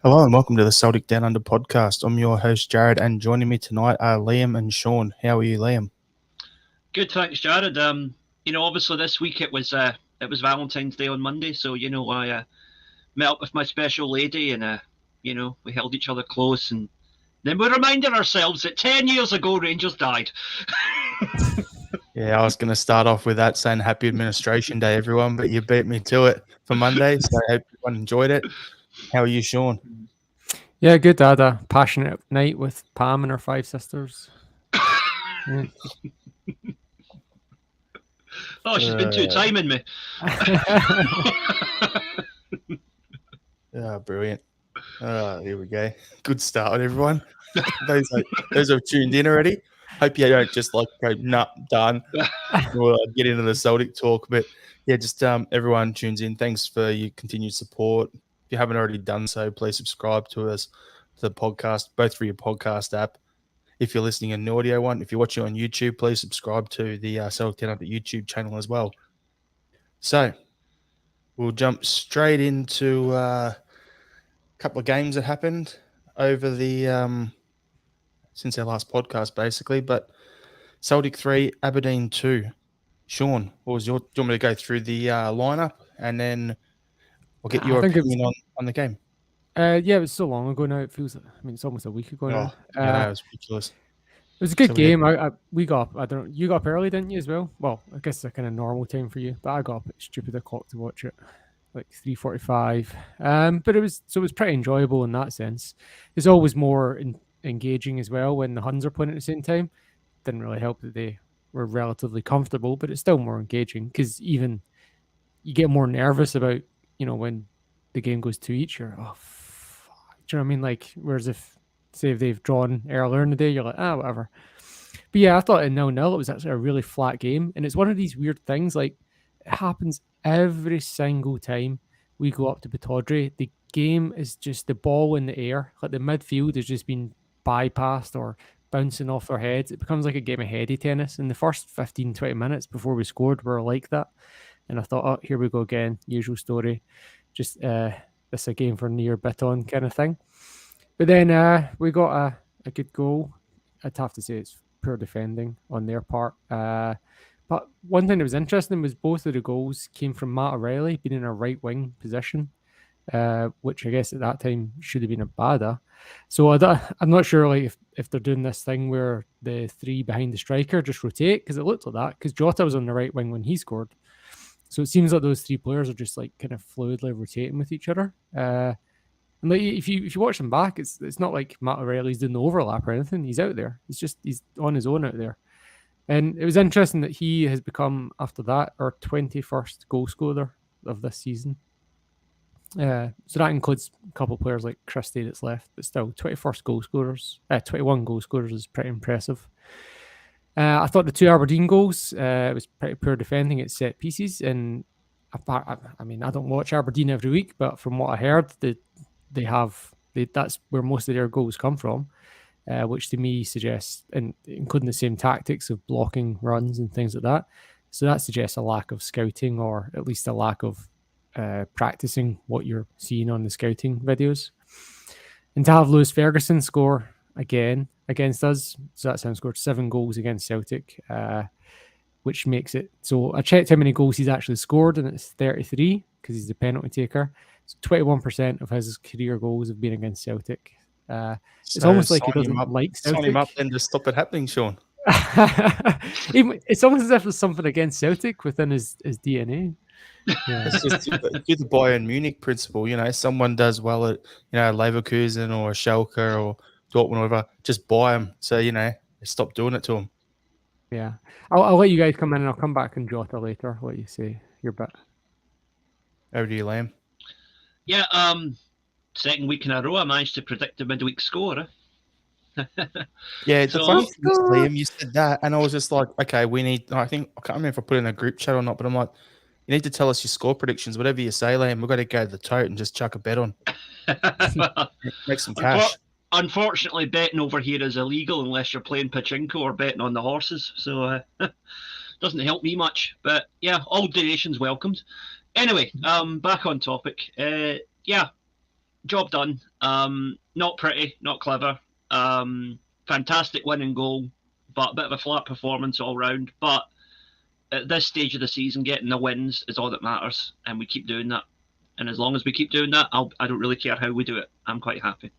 Hello and welcome to the Celtic Down Under Podcast. I'm your host, Jared, and joining me tonight are Liam and Sean. How are you, Liam? Good, thanks, Jared. Obviously this week it was Valentine's Day on Monday, so I met up with my special lady, and we held each other close, and then we reminded ourselves that 10 years ago Rangers died. Yeah, I was going to start off with that saying Happy Administration Day, everyone, but you beat me to it for Monday, so I hope everyone enjoyed it. How are you, Sean? Yeah, good. I had a passionate night with Pam and her 5 sisters. Yeah. Oh, she's been two-timing me. Brilliant. Here we go. Good start, everyone. Those who have tuned in already. Hope you don't just go, nah, done. We'll get into the Celtic talk. But yeah, just everyone tunes in. Thanks for your continued support. If you haven't already done so, please subscribe to us, to the podcast, both through your podcast app. If you're listening in an audio one, if you're watching on YouTube, please subscribe to the Celtic Down Under YouTube channel as well. So we'll jump straight into a couple of games that happened over the since our last podcast, basically. But Celtic 3, Aberdeen 2. Sean, what was do you want me to go through the lineup and then we'll get your opinion on the game? Yeah, it was so long ago now. It feels. It's almost a week ago now. Yeah, it was ridiculous. It was a good game. We got up. I don't know. You got up early, didn't you, as well? Well, I guess it's a kind of normal time for you, but I got up at stupid o'clock to watch it, like 3:45. But it was pretty enjoyable in that sense. It's always more engaging as well when the Huns are playing at the same time. Didn't really help that they were relatively comfortable, but it's still more engaging because even you get more nervous about when the game goes to each. You're do you know what I mean? Like, whereas if they've drawn earlier in the day, you're like, whatever. But yeah, I thought in 0-0 it was actually a really flat game, and it's one of these weird things. Like, it happens every single time we go up to Pittodrie. The game is just the ball in the air, like the midfield has just been bypassed or bouncing off their heads. It becomes like a game of heady tennis. In the first 15-20 minutes before we scored, we were like that, and I thought, here we go again, usual story. Just this a game for near bit on kind of thing. But then we got a good goal. I'd have to say it's poor defending on their part. But one thing that was interesting was both of the goals came from Matt O'Reilly being in a right wing position, which I guess at that time should have been a bada. So I'm not sure if they're doing this thing where the 3 behind the striker just rotate, because it looked like that, because Jota was on the right wing when he scored. So it seems like those 3 players are just like kind of fluidly rotating with each other. And like if you watch them back, it's not like Matt O'Reilly's doing the overlap or anything. He's out there. He's on his own out there. And it was interesting that he has become, after that, our 21st goal scorer of this season. So that includes a couple of players like Christie that's left, but still 21 goal scorers is pretty impressive. I thought the 2 Aberdeen goals, it was pretty poor defending at set pieces. And I mean, I don't watch Aberdeen every week, but from what I heard, that's where most of their goals come from, which to me suggests, and including the same tactics of blocking runs and things like that. So that suggests a lack of scouting, or at least a lack of practicing what you're seeing on the scouting videos. And to have Lewis Ferguson score again against us, so that's him scored 7 goals against Celtic, which makes it, so I checked how many goals he's actually scored, and it's 33 because he's the penalty taker. So 21% of his career goals have been against Celtic. It's almost like he doesn't like Celtic. Sign him up then to stop it happening, Sean. It's almost as if there's something against Celtic within his DNA. Yeah. It's just do the Bayern Munich principle. Someone does well at Leverkusen or Schalke or Dortmund or whatever, just buy them. So stop doing it to them. Yeah, I'll let you guys come in, and I'll come back and Jota later. What you say your bit. Over to you, Liam. Yeah, second week in a row I managed to predict the midweek score. Yeah, the funny thing is, Liam, you said that, and I was just like, okay, I can't remember if I put it in a group chat or not, but I'm like, you need to tell us your score predictions, whatever you say, Liam. We've got to go to the tote and just chuck a bet on. Make some cash. Unfortunately, betting over here is illegal unless you're playing pachinko or betting on the horses, so doesn't help me much. But yeah, all donations welcomed. Anyway, back on topic. Yeah, job done. Not pretty, not clever. Fantastic win and goal, but a bit of a flat performance all round. But at this stage of the season, getting the wins is all that matters, and we keep doing that. And as long as we keep doing that, I don't really care how we do it. I'm quite happy.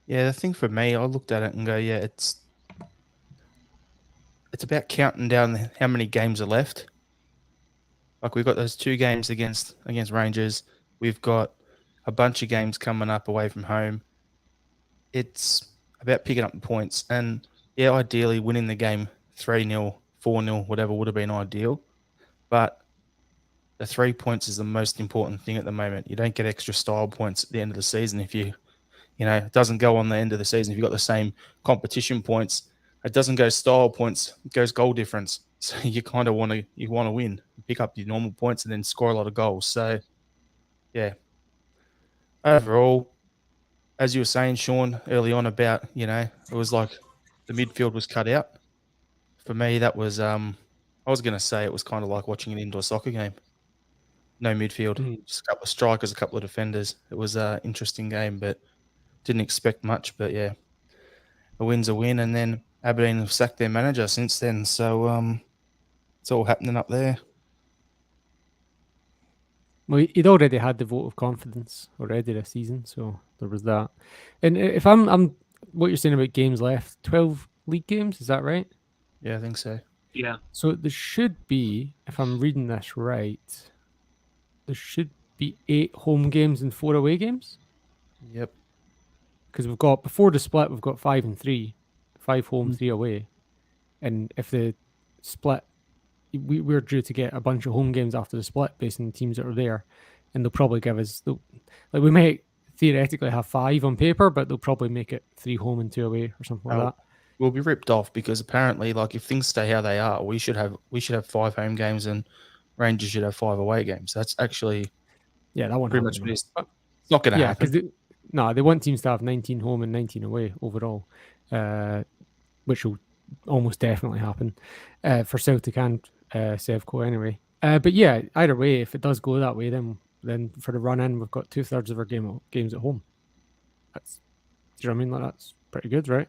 Yeah, the thing for me, I looked at it and go, yeah, it's about counting down how many games are left. Like we've got those 2 games against Rangers. We've got a bunch of games coming up away from home. It's about picking up the points. And yeah, ideally winning the game 3-0, 4-0, whatever would have been ideal. But the 3 points is the most important thing at the moment. You don't get extra style points at the end of the season if it doesn't go on the end of the season. If you've got the same competition points, it doesn't go style points, it goes goal difference. So you kind of want to win, pick up your normal points and then score a lot of goals. So yeah, overall, as you were saying, Sean, early on about, it was like the midfield was cut out. For me, that was, I was going to say it was kind of like watching an indoor soccer game. No midfield, just a couple of strikers, a couple of defenders. It was an interesting game, but didn't expect much. But yeah, a win's a win. And then Aberdeen have sacked their manager since then. So it's all happening up there. Well, he'd already had the vote of confidence already this season, so there was that. And if I'm what you're saying about games left, 12 league games, is that right? Yeah, I think so. Yeah. So there should be, if I'm reading this right, there should be 8 home games and 4 away games. Yep. Because we've got, before the split, we've got 5 and 3, 5 home, 3 away. And if the split, we're due to get a bunch of home games after the split based on the teams that are there, and they'll probably give us, like, we might theoretically have 5 on paper, but they'll probably make it 3 home and 2 away or something like that. We'll be ripped off because apparently, like, if things stay how they are, we should have 5 home games and Rangers should have 5 away games. That's actually that won't pretty happen. much it's not going to happen. Because they want teams to have 19 home and 19 away overall, which will almost definitely happen for Celtic and Sevco anyway. But yeah, either way, if it does go that way, then for the run in, we've got 2/3 of our games at home. Do you know what I mean? Like, that's pretty good, right?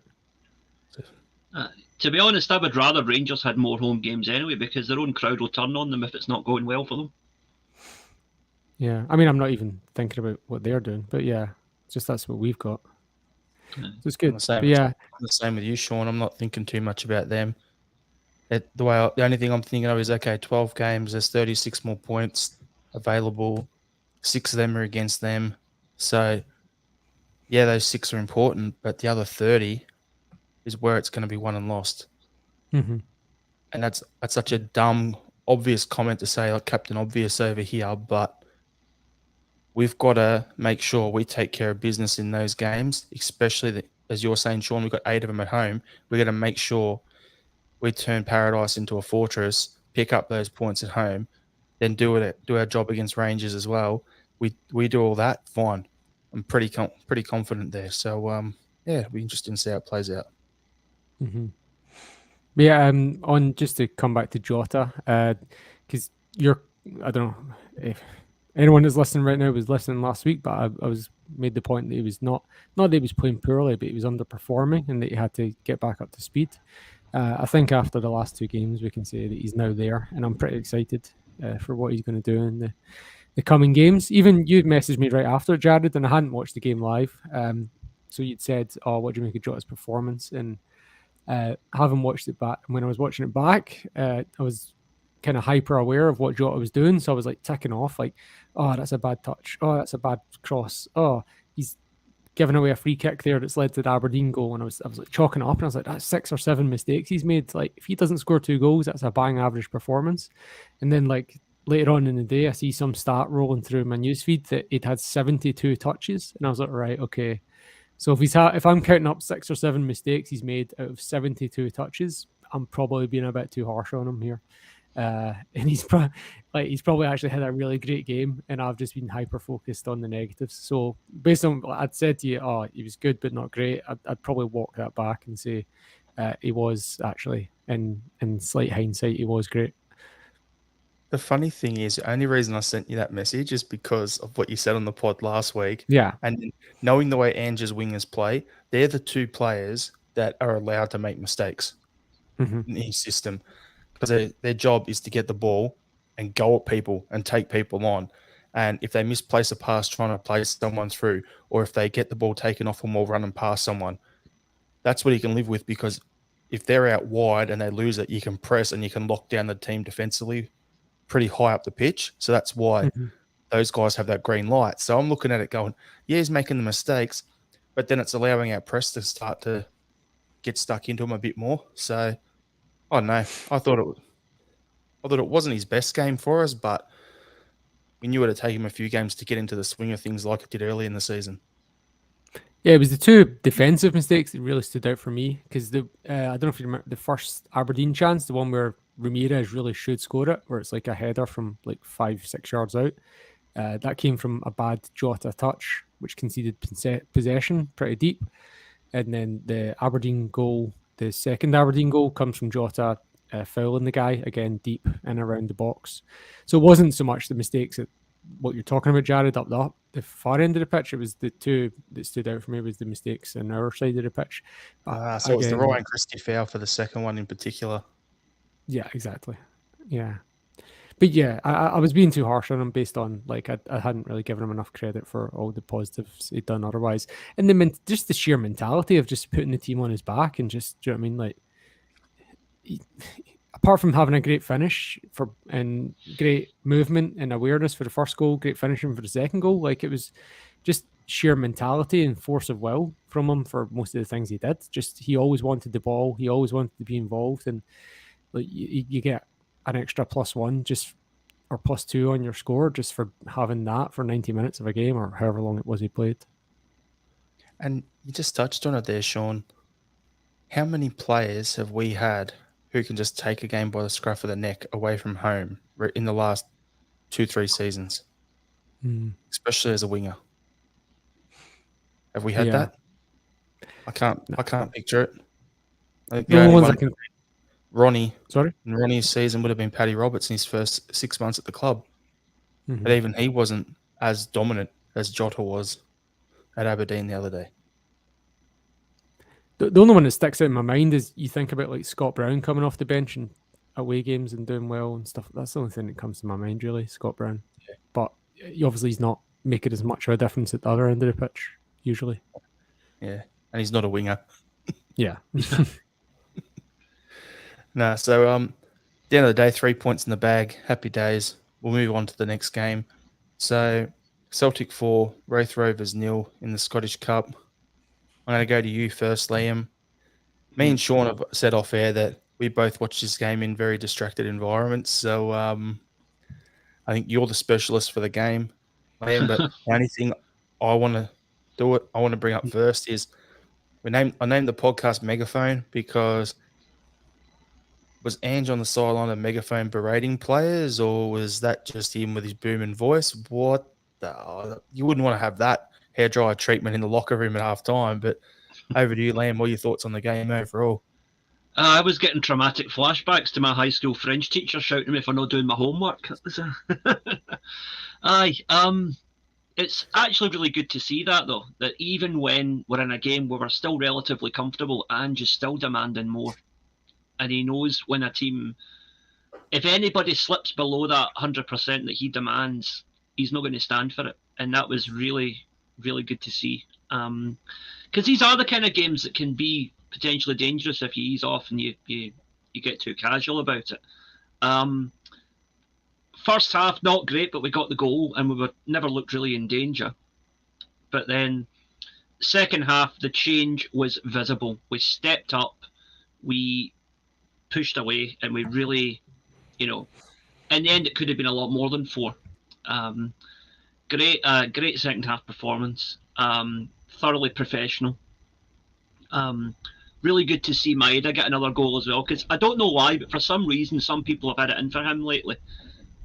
To be honest, I would rather Rangers had more home games anyway, because their own crowd will turn on them if it's not going well for them. Yeah, I mean, I'm not even thinking about what they're doing, but yeah, just that's what we've got. So it's good. I'm the same with you, Sean. I'm not thinking too much about them. The only thing I'm thinking of is, okay, 12 games, there's 36 more points available. 6 of them are against them. So, yeah, those 6 are important, but the other 30 is where it's going to be won and lost. Mm-hmm. And that's such a dumb, obvious comment to say, like Captain Obvious over here, but we've got to make sure we take care of business in those games, especially as you're saying, Sean, we've got 8 of them at home. We're going to make sure we turn paradise into a fortress, pick up those points at home, then do our job against Rangers as well. We do all that, fine. I'm pretty confident there. So it'll be interesting to see how it plays out. Mm-hmm. Yeah, on just to come back to Jota, because I don't know if anyone who's listening right now was listening last week, but I was made the point that he was not that he was playing poorly, but he was underperforming and that he had to get back up to speed. I think after the last 2 games, we can say that he's now there, and I'm pretty excited for what he's going to do in the coming games. Even you messaged me right after, Jared, and I hadn't watched the game live. So you'd said, "Oh, what do you make of Jota's performance?" And having watched it back, when I was watching it back, I was kind of hyper aware of what Jota was doing. So I was like ticking off, like, "Oh, that's a bad touch. Oh, that's a bad cross. Oh, he's giving away a free kick there that's led to the Aberdeen goal." And I was like chalking up, and I was like, "That's 6 or 7 mistakes he's made. Like, if he doesn't score 2 goals, that's a bang average performance." And then, like, later on in the day, I see some stat rolling through my newsfeed that he'd had 72 touches, and I was like, right, okay. So if I'm counting up 6 or 7 mistakes he's made out of 72 touches, I'm probably being a bit too harsh on him here. And he's probably actually had a really great game, and I've just been hyper focused on the negatives. So based on what I'd said to you, "Oh, he was good but not great," I'd probably walk that back and say he was actually, in slight hindsight, he was great. The funny thing is, the only reason I sent you that message is because of what you said on the pod last week. Yeah. And knowing the way Ange's wingers play, they're the two players that are allowed to make mistakes in his system, because their job is to get the ball and go at people and take people on. And if they misplace a pass trying to play someone through, or if they get the ball taken off them while running past someone, that's what he can live with, because if they're out wide and they lose it, you can press and you can lock down the team defensively pretty high up the pitch. So that's why those guys have that green light. So I'm looking at it going, yeah, he's making the mistakes, but then it's allowing our press to start to get stuck into him a bit more. So I don't know. I thought it wasn't his best game for us, but we knew it would take him a few games to get into the swing of things like it did early in the season. Yeah, it was the two defensive mistakes that really stood out for me, because I don't know if you remember the first Aberdeen chance, the one where Ramirez really should score it, where it's like a header from like 5-6 yards out. That came from a bad Jota touch, which conceded possession pretty deep. And then the Aberdeen goal, the second Aberdeen goal, comes from Jota fouling the guy, again, deep and around the box. So it wasn't so much the mistakes at what you're talking about, Jared, up the far end of the pitch. It was the two that stood out for me, was the mistakes on our side of the pitch. So it was the Ryan Christie foul for the second one in particular. Yeah, exactly. Yeah. But yeah, I was being too harsh on him based on, like, I hadn't really given him enough credit for all the positives he'd done otherwise. And just the sheer mentality of just putting the team on his back and just, do you know what I mean? Like, apart from having a great finish and great movement and awareness for the first goal, great finishing for the second goal, like, it was just sheer mentality and force of will from him for most of the things he did. Just, he always wanted the ball. He always wanted to be involved. And like, you get an extra +1 just, or +2 on your score just for having that for 90 minutes of a game, or however long it was he played. And you just touched on it there, Sean. How many players have we had who can just take a game by the scruff of the neck away from home in the last 2-3 seasons, especially as a winger? Have we had that? I can't picture it. I think the only one, Ronnie. Sorry? In Ronnie's season would have been Paddy Roberts in his first 6 months at the club. But even he wasn't as dominant as Jota was at Aberdeen the other day. The only one that sticks out in my mind is, you think about like Scott Brown coming off the bench and away games and doing well and stuff. That's the only thing that comes to my mind, really, Scott Brown. Yeah. But obviously he's not making as much of a difference at the other end of the pitch, usually. Yeah, and he's not a winger. Yeah. No, so at the end of the day, 3 points in the bag. Happy days. We'll move on to the next game. So Celtic 4, Wraith Rovers 0 in the Scottish Cup. I'm going to go to you first, Liam. Me and Sean have said off air that we both watched this game in very distracted environments. So I think you're the specialist for the game, Liam. But the only thing I want to bring up first is I named the podcast Megaphone because was Ange on the sideline of Megaphone berating players, or was that just him with his booming voice? You wouldn't want to have that hairdryer treatment in the locker room at half time. But over to you, Liam. What are your thoughts on the game overall? I was getting traumatic flashbacks to my high school French teacher shouting at me for not doing my homework. It's actually really good to see that, though, that even when we're in a game where we're still relatively comfortable, Ange is still demanding more. And he knows when a team, if anybody slips below that 100% that he demands, he's not going to stand for it. And that was really, really good to see. Because these are the kind of games that can be potentially dangerous if you ease off and you get too casual about it. First half, not great, but we got the goal and we never looked really in danger. But then second half, the change was visible. We stepped up, we pushed away, and we really, in the end, it could have been a lot more than 4. Great second half performance. Thoroughly professional. Really good to see Maeda get another goal as well, because I don't know why, but for some reason, some people have had it in for him lately,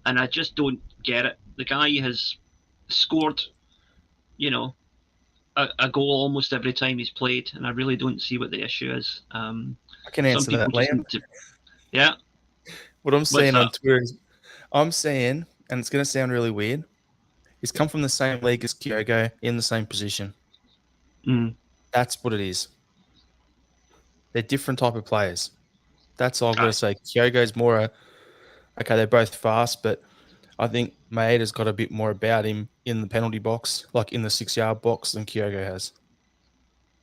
and I just don't get it. The guy has scored, a goal almost every time he's played, and I really don't see what the issue is. I can answer that, Liam. Yeah. What I'm seeing on Twitter is I'm saying, and it's going to sound really weird, he's come from the same league as Kyogo in the same position. That's what it is. They're different type of players. That's all I've got to say. Kyogo's more okay, they're both fast, but I think Maeda's got a bit more about him in the penalty box, like in the 6-yard box, than Kyogo has.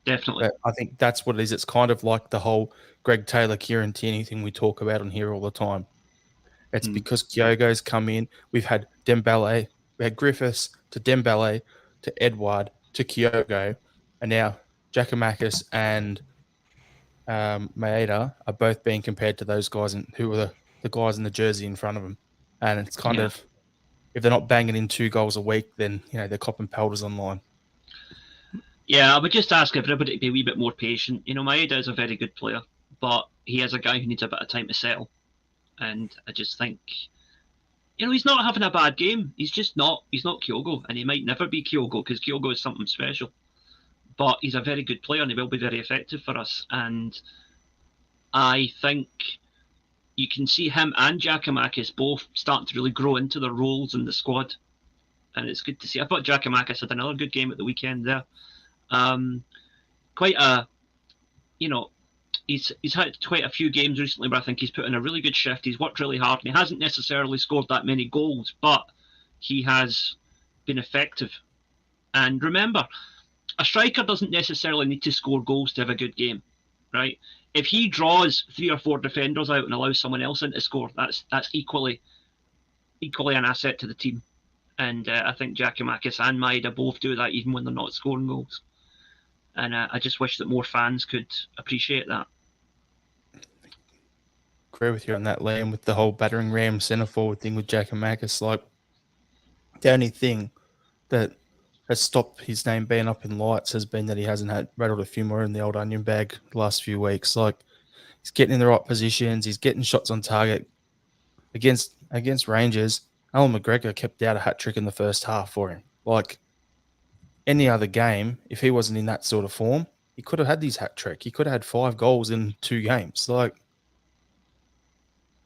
Definitely. But I think that's what it is. It's kind of like the whole Greg Taylor, Kieran Tierney thing we talk about on here all the time. It's because Kyogo's come in. We've had Dembele, we had Griffiths to Dembele to Edouard to Kyogo, and now Giakoumakis and Maeda are both being compared to those guys who are the guys in the jersey in front of them. And it's kind of, if they're not banging in 2 goals a week, then they're copping pelters online. Yeah, I would just ask everybody to be a wee bit more patient. Maeda is a very good player, but he is a guy who needs a bit of time to settle. And I just think, he's not having a bad game. He's just not. He's not Kyogo, and he might never be Kyogo because Kyogo is something special. But he's a very good player, and he will be very effective for us. And I think you can see him and Giakoumakis both starting to really grow into their roles in the squad. And it's good to see. I thought Giakoumakis had another good game at the weekend there. He's had quite a few games recently where I think he's put in a really good shift. He's worked really hard, and he hasn't necessarily scored that many goals, but he has been effective. And remember, a striker doesn't necessarily need to score goals to have a good game, right? If he draws 3 or 4 defenders out and allows someone else in to score, that's equally an asset to the team. And I think Giakoumakis and Maeda both do that, even when they're not scoring goals. And I just wish that more fans could appreciate that. Agree with you on that, Liam, with the whole battering ram centre forward thing with Giakoumakis. Like, the only thing that has stopped his name being up in lights has been that he hasn't had rattled a few more in the old onion bag the last few weeks. Like, he's getting in the right positions, he's getting shots on target. Against Rangers, Alan McGregor kept out a hat-trick in the first half for him. Like, any other game, if he wasn't in that sort of form, he could have had his hat-trick. He could have had 5 goals in 2 games. Like,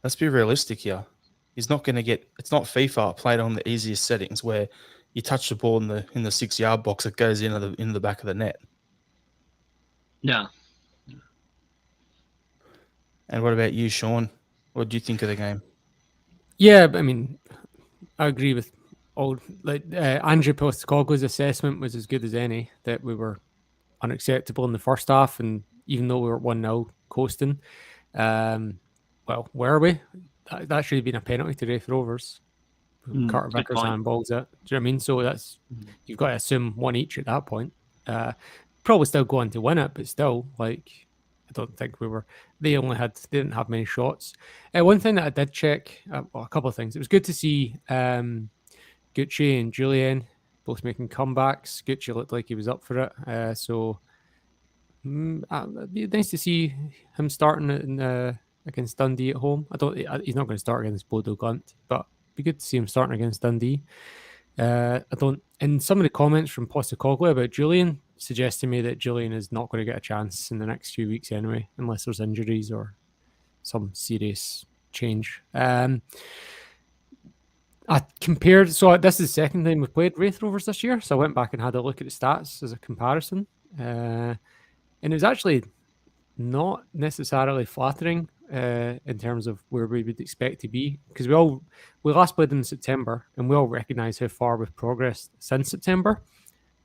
let's be realistic here. He's not going to get. It's not FIFA played on the easiest settings where you touch the ball in the 6-yard box, it goes into the back of the net. No. And what about you, Sean? What do you think of the game? Yeah, I mean, I agree with all. Andrew Postecoglou's assessment was as good as any, that we were unacceptable in the first half, and even though we were 1-0 coasting, well, were we? That should have been a penalty to Raith Rovers. Carter Vickers handballs it. Do you know what I mean? So that's you've got to assume 1 each at that point. Probably still going to win it, but still, like, I don't think we were. They didn't have many shots. One thing that I did check, well, a couple of things. It was good to see Gucci and Julian both making comebacks. Gucci looked like he was up for it, so it'd be nice to see him starting against Dundee at home. He's not going to start against Bodo Glimt, but it'd be good to see him starting against Dundee. And some of the comments from Postecoglou about Julian suggest to me that Julian is not going to get a chance in the next few weeks anyway, unless there's injuries or some serious change. I compared, so this is the second time we've played Raith Rovers this year, so I went back and had a look at the stats as a comparison, and it was actually not necessarily flattering in terms of where we would expect to be, because we last played in September, and we all recognise how far we've progressed since September.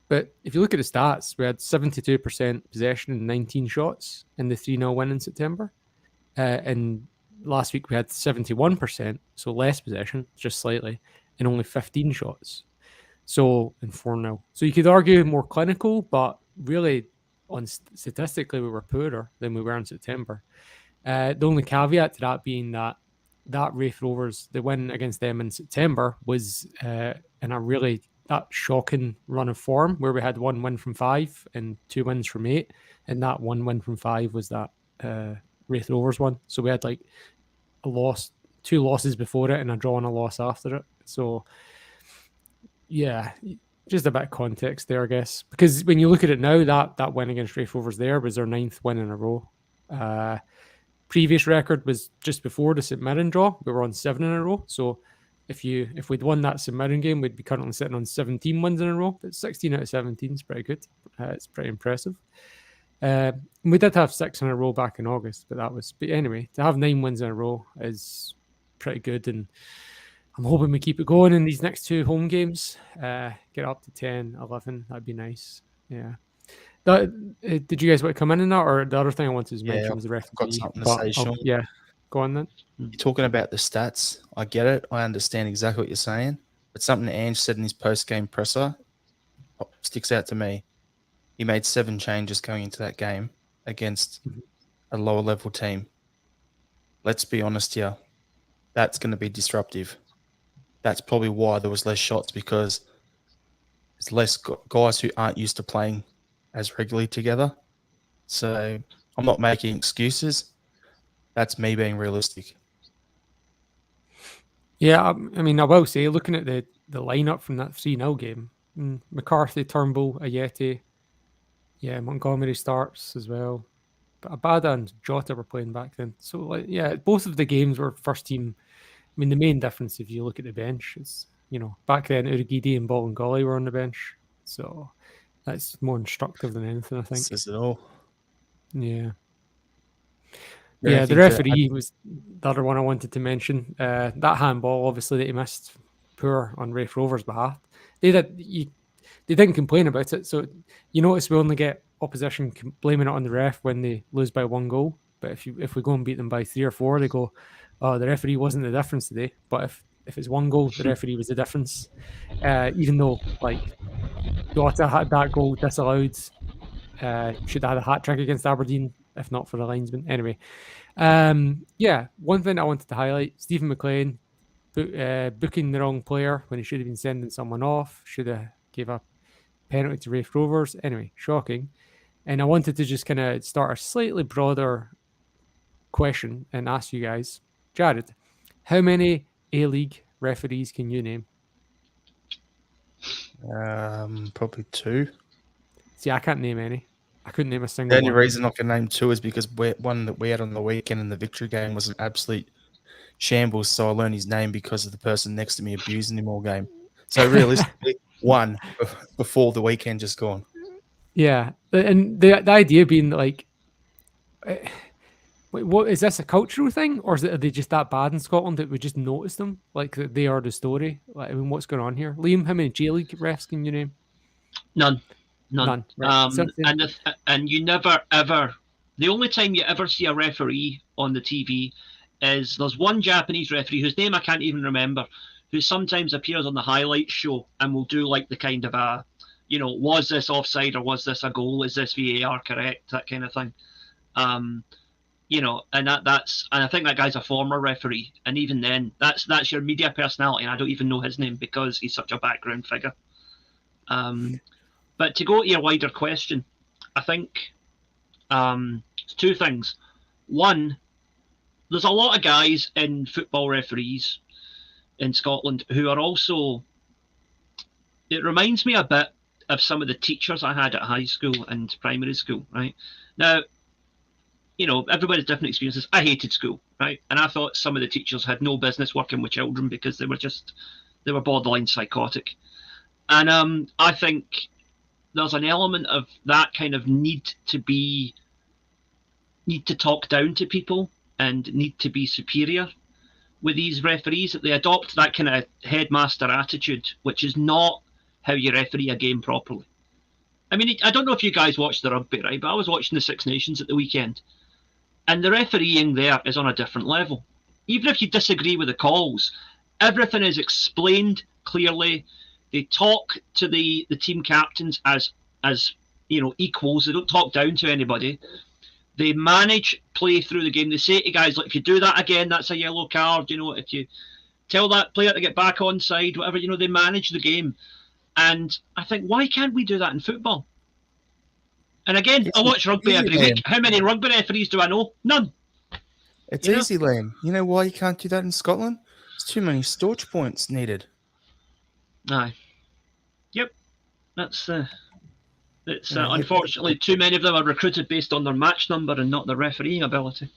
But if you look at the stats, we had 72% possession and 19 shots in the 3-0 win in September. And last week we had 71%, so less possession, just slightly, and only 15 shots. So, in 4-0. So you could argue more clinical, but really, statistically, we were poorer than we were in September. The only caveat to that being that Raith Rovers, the win against them in September, was in a really shocking run of form where we had 1 win from 5 and 2 wins from 8, and that 1 win from 5 was that Raith Rovers one. So we had like a loss, 2 losses before it, and a draw and a loss after it. So yeah, just a bit of context there, I guess, because when you look at it now, that win against Raith Rovers there was our 9th win in a row. Previous record was just before the St Mirren draw. We were on 7 in a row. So if we'd won that St Mirren game, we'd be currently sitting on 17 wins in a row. But 16 out of 17 is pretty good. It's pretty impressive. We did have 6 in a row back in August, but anyway, to have 9 wins in a row is pretty good, and I'm hoping we keep it going in these next 2 home games. Get up to 10, 11. That'd be nice. Yeah. Did you guys want to come in on that, or the other thing I wanted to mention was the referee? I've got something to say, Sean. Yeah, go on then. You're talking about the stats. I get it. I understand exactly what you're saying. But something Ange said in his post-game presser sticks out to me. He made 7 changes going into that game against a lower-level team. Let's be honest here. That's going to be disruptive. That's probably why there was less shots, because there's less guys who aren't used to playing as regularly together. So I'm not making excuses. That's me being realistic. Yeah, I mean, I will say, looking at the lineup from that 3-0 game, McCarthy, Turnbull, Ayeti, Montgomery starts as well. But Abada and Jota were playing back then. So, both of the games were first team. I mean, the main difference, if you look at the bench, is, back then Urhoghide and Bolingoli were on the bench. So that's more instructive than anything, I think. Says it all. Yeah. Yeah, the referee was the other one I wanted to mention. That handball, obviously, that he missed, poor on Rafe Rovers' behalf. They didn't complain about it. So you notice we only get opposition blaming it on the ref when they lose by 1 goal. But if we go and beat them by 3 or 4, they go, "Oh, the referee wasn't the difference today." But if it's 1 goal, the referee was the difference. Even though Jota had that goal disallowed, should have had a hat trick against Aberdeen if not for the linesman. Anyway, one thing I wanted to highlight: Stephen McLean booking the wrong player when he should have been sending someone off. Should have gave a penalty to Rafe Rovers. Anyway, shocking. And I wanted to just kind of start a slightly broader question and ask you guys, Jared, how many A-League referees can you name? Probably 2. See, I can't name any. I couldn't name a single The only one. reason I can name 2 is because one that we had on the weekend in the victory game was an absolute shambles, so I learned his name because of the person next to me abusing him all game. So realistically, 1 before the weekend just gone. Yeah, and the idea being like, what is this, a cultural thing, or are they just that bad in Scotland that we just notice them, like that they are the story? Like, I mean, what's going on here? Liam, how many J-League refs can you name? None. Right. And you never ever. The only time you ever see a referee on the TV is there's one Japanese referee whose name I can't even remember, who sometimes appears on the highlights show and will do like the kind of a, was this offside or was this a goal? Is this VAR correct? That kind of thing. And that's and I think that guy's a former referee, and even then, that's your media personality, and I don't even know his name because he's such a background figure. But to go to your wider question, I think it's 2 things. One, there's a lot of guys in football referees in Scotland who are also. It reminds me a bit of some of the teachers I had at high school and primary school. Right now, everybody's different experiences. I hated school, right, and I thought some of the teachers had no business working with children because they were borderline psychotic, and I think there's an element of that kind of need to talk down to people and need to be superior with these referees, that they adopt that kind of headmaster attitude, which is not how you referee a game properly. I mean, I don't know if you guys watched the rugby, right? But I was watching the Six Nations at the weekend, and the refereeing there is on a different level. Even if you disagree with the calls, everything is explained clearly. They talk to the team captains as equals. They don't talk down to anybody. They manage play through the game. They say to guys, like, if you do that again, that's a yellow card. If you tell that player to get back on side, whatever, they manage the game. And I think, why can't we do that in football? And again, I watch rugby every week. How many rugby referees do I know? None. It's easy, Liam. You know why you can't do that in Scotland? There's too many storage points needed. Aye. Yep. That's unfortunately too many of them are recruited based on their match number and not their refereeing ability.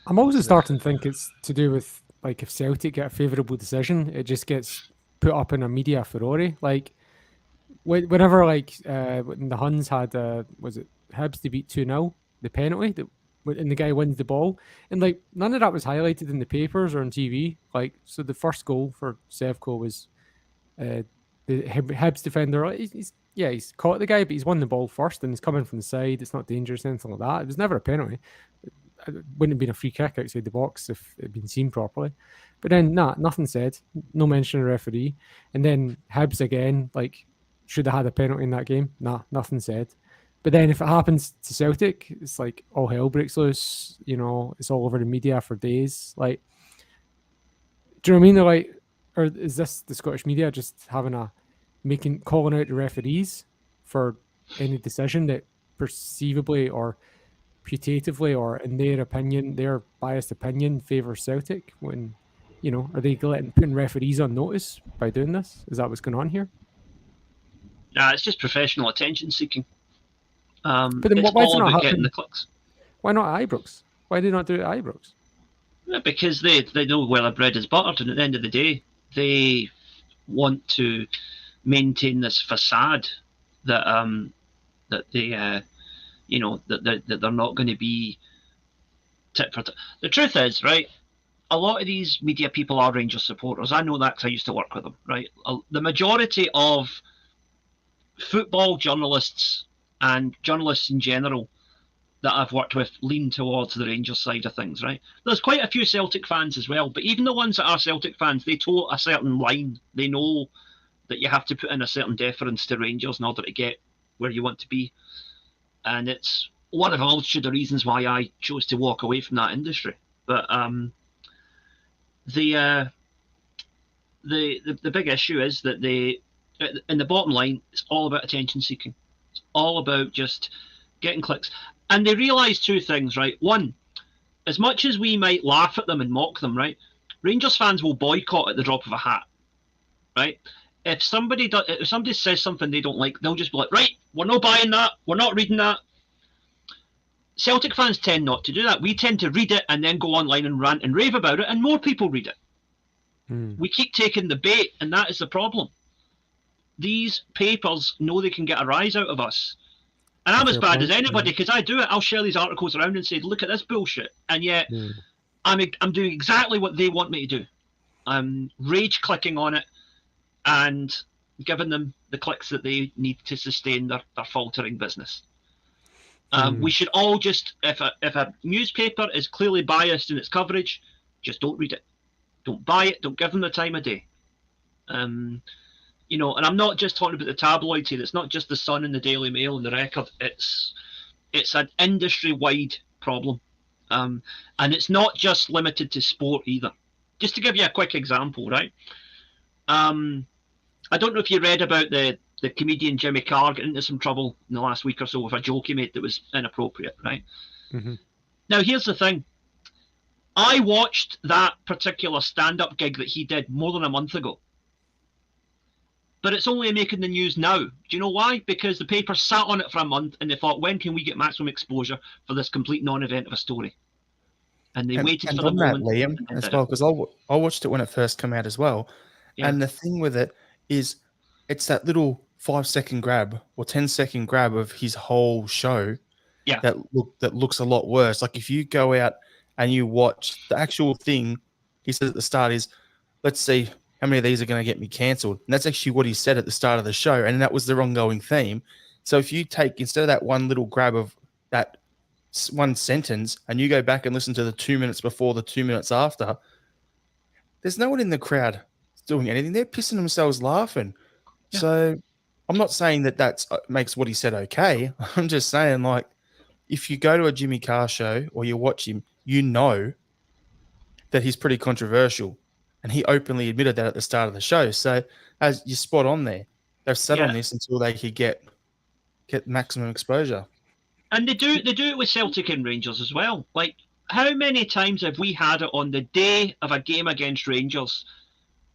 I'm also starting to think it's to do with like if Celtic get a favourable decision, it just gets put up in a media furore. Like whenever when the Huns had was it Hibs to beat 2-0, the penalty that and the guy wins the ball, and like none of that was highlighted in the papers or on TV. Like so, the first goal for Sevco was the Hibs defender. He's caught the guy, but he's won the ball first, and he's coming from the side. It's not dangerous, anything like that. It was never a penalty. It wouldn't have been a free kick outside the box if it had been seen properly. But then, nothing said. No mention of referee. And then Hibs again, like, should have had a penalty in that game. Nothing said. But then if it happens to Celtic, it's like all hell breaks loose. You know, it's all over the media for days. Like, do you know what I mean? They're like, or is this the Scottish media just having calling out the referees for any decision that perceivably or putatively or in their opinion, their biased opinion, favours Celtic? When, you know, are they putting referees on notice by doing this? Is that what's going on here? Nah, it's just professional attention seeking. But then it's why all about getting the clicks. Why not at Ibrox? Why do they not do it at Ibrox? Yeah, because they know where their bread is buttered, and at the end of the day, they want to maintain this facade that that they that they're not going to be tit for tat. The truth is, right, a lot of these media people are Rangers supporters. I know that because I used to work with them, right? The majority of football journalists and journalists in general that I've worked with lean towards the Rangers side of things, right? There's quite a few Celtic fans as well, but even the ones that are Celtic fans, they toe a certain line. They know that you have to put in a certain deference to Rangers in order to get where you want to be. And it's one of a multitude of reasons why I chose to walk away from that industry. But the big issue is that in the bottom line, it's all about attention seeking. It's all about just getting clicks. And they realise two things, right? One, as much as we might laugh at them and mock them, right? Rangers fans will boycott at the drop of a hat, right? If somebody says something they don't like, they'll just be like, right, we're not buying that, we're not reading that. Celtic fans tend not to do that. We tend to read it and then go online and rant and rave about it, and more people read it. We keep taking the bait, and that is the problem. These papers know they can get a rise out of us. And I'm as bad as anybody because I do it. I'll share these articles around and say, look at this bullshit. And yet I'm doing exactly what they want me to do. I'm rage clicking on it and giving them the clicks that they need to sustain their faltering business. We should all just, if a newspaper is clearly biased in its coverage, just don't read it. Don't buy it. Don't give them the time of day. You know, and I'm not just talking about the tabloids here. It's not just the Sun and the Daily Mail and the Record. It's an industry-wide problem, and it's not just limited to sport either. Just to give you a quick example, right? I don't know if you read about the comedian Jimmy Carr getting into some trouble in the last week or so with a joke he made that was inappropriate, right? Now, here's the thing. I watched that particular stand-up gig that he did more than a month ago. But it's only making the news now. Do you know why? Because the paper sat on it for a month and they thought, when can we get maximum exposure for this complete non-event of a story? And they waited for the moment. Liam, as well, because I watched it when it first came out as well. Yeah. And the thing with it is it's that little 5-second grab or 10-second grab of his whole show that looks a lot worse. Like if you go out and you watch the actual thing, he says at the start is, let's see how many of these are going to get me cancelled. And that's actually what he said at the start of the show. And that was the ongoing theme. So if you take, instead of that one little grab of that one sentence, and you go back and listen to the 2 minutes before, the 2 minutes after, there's no one in the crowd doing anything. They're pissing themselves laughing. Yeah. So I'm not saying that makes what he said okay. I'm just saying, like, if you go to a Jimmy Carr show or you watch him, you know that he's pretty controversial. And he openly admitted that at the start of the show. So as you're spot on there, they've sat on this until they could get maximum exposure. And they do it with Celtic and Rangers as well. Like, how many times have we had it on the day of a game against Rangers?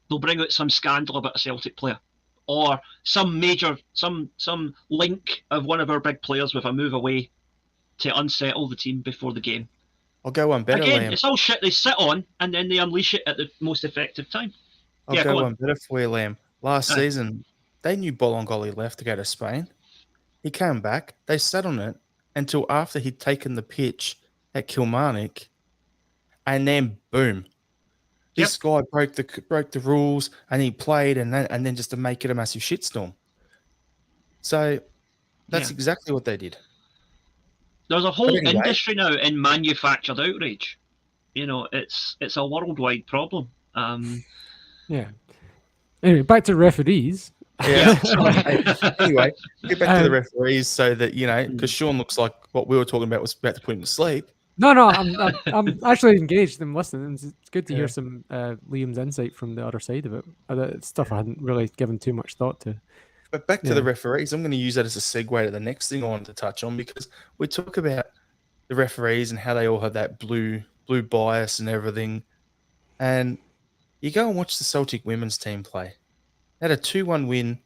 They'll bring out some scandal about a Celtic player, or some link of one of our big players with a move away to unsettle the team before the game. I'll go one better, Again, Liam. it's all shit they sit on and then they unleash it at the most effective time. I'll go one better for you, Liam. Last season, they knew Bolingoli left to go to Spain. He came back. They sat on it until after he'd taken the pitch at Kilmarnock, and then boom, this guy broke the rules, and he played, and then just to make it a massive shitstorm. So that's exactly what they did. There's a whole industry now in manufactured outrage. You know, it's a worldwide problem. Yeah. Anyway, back to referees. Yeah. Anyway, get back to the referees so that, you know, because Sean looks like what we were talking about was about to put him to sleep. No, I'm actually engaged and listening. It's good to hear some Liam's insight from the other side of it. It's stuff I hadn't really given too much thought to. But back to the referees, I'm going to use that as a segue to the next thing I wanted to touch on, because we talk about the referees and how they all have that blue bias and everything. And you go and watch the Celtic women's team play. They had a 2-1 win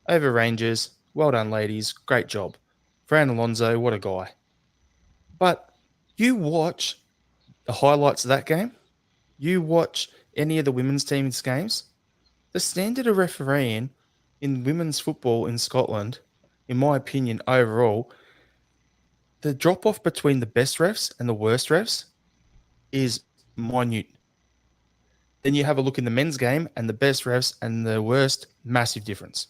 over Rangers. Well done, ladies. Great job. Fran Alonso, what a guy. But you watch the highlights of that game, you watch any of the women's team's games, the standard of refereeing in women's football in Scotland, in my opinion, overall, the drop-off between the best refs and the worst refs is minute. Then you have a look in the men's game, and the best refs and the worst, massive difference.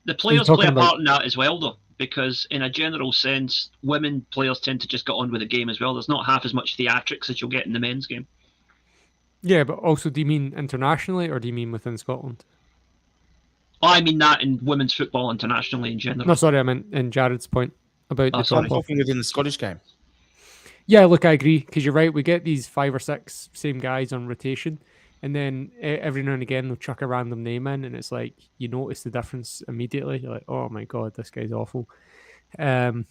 The players play a part in that as well, though, because in a general sense, women players tend to just get on with the game as well. There's not half as much theatrics as you'll get in the men's game. Yeah, but also, do you mean internationally or do you mean within Scotland? Oh, I mean that in women's football internationally in general. No, sorry, I meant in Jared's point about the I'm talking within the Scottish game. Yeah, look, I agree, because you're right. We get these 5 or 6 same guys on rotation, and then every now and again they'll chuck a random name in, and it's like you notice the difference immediately. You're like, oh my god, this guy's awful. But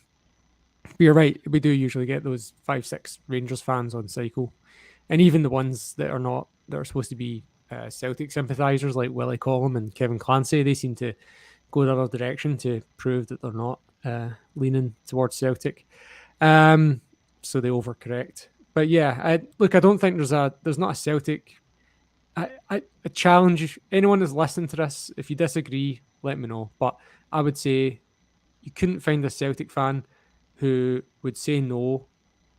you're right. We do usually get those 5-6 Rangers fans on cycle, and even the ones that are supposed to be Celtic sympathisers like Willie Collum and Kevin Clancy, they seem to go the other direction to prove that they're not leaning towards Celtic. So they overcorrect. But yeah, I don't think there's not a Celtic. I challenge anyone that's listening to this. If you disagree, let me know. But I would say you couldn't find a Celtic fan who would say no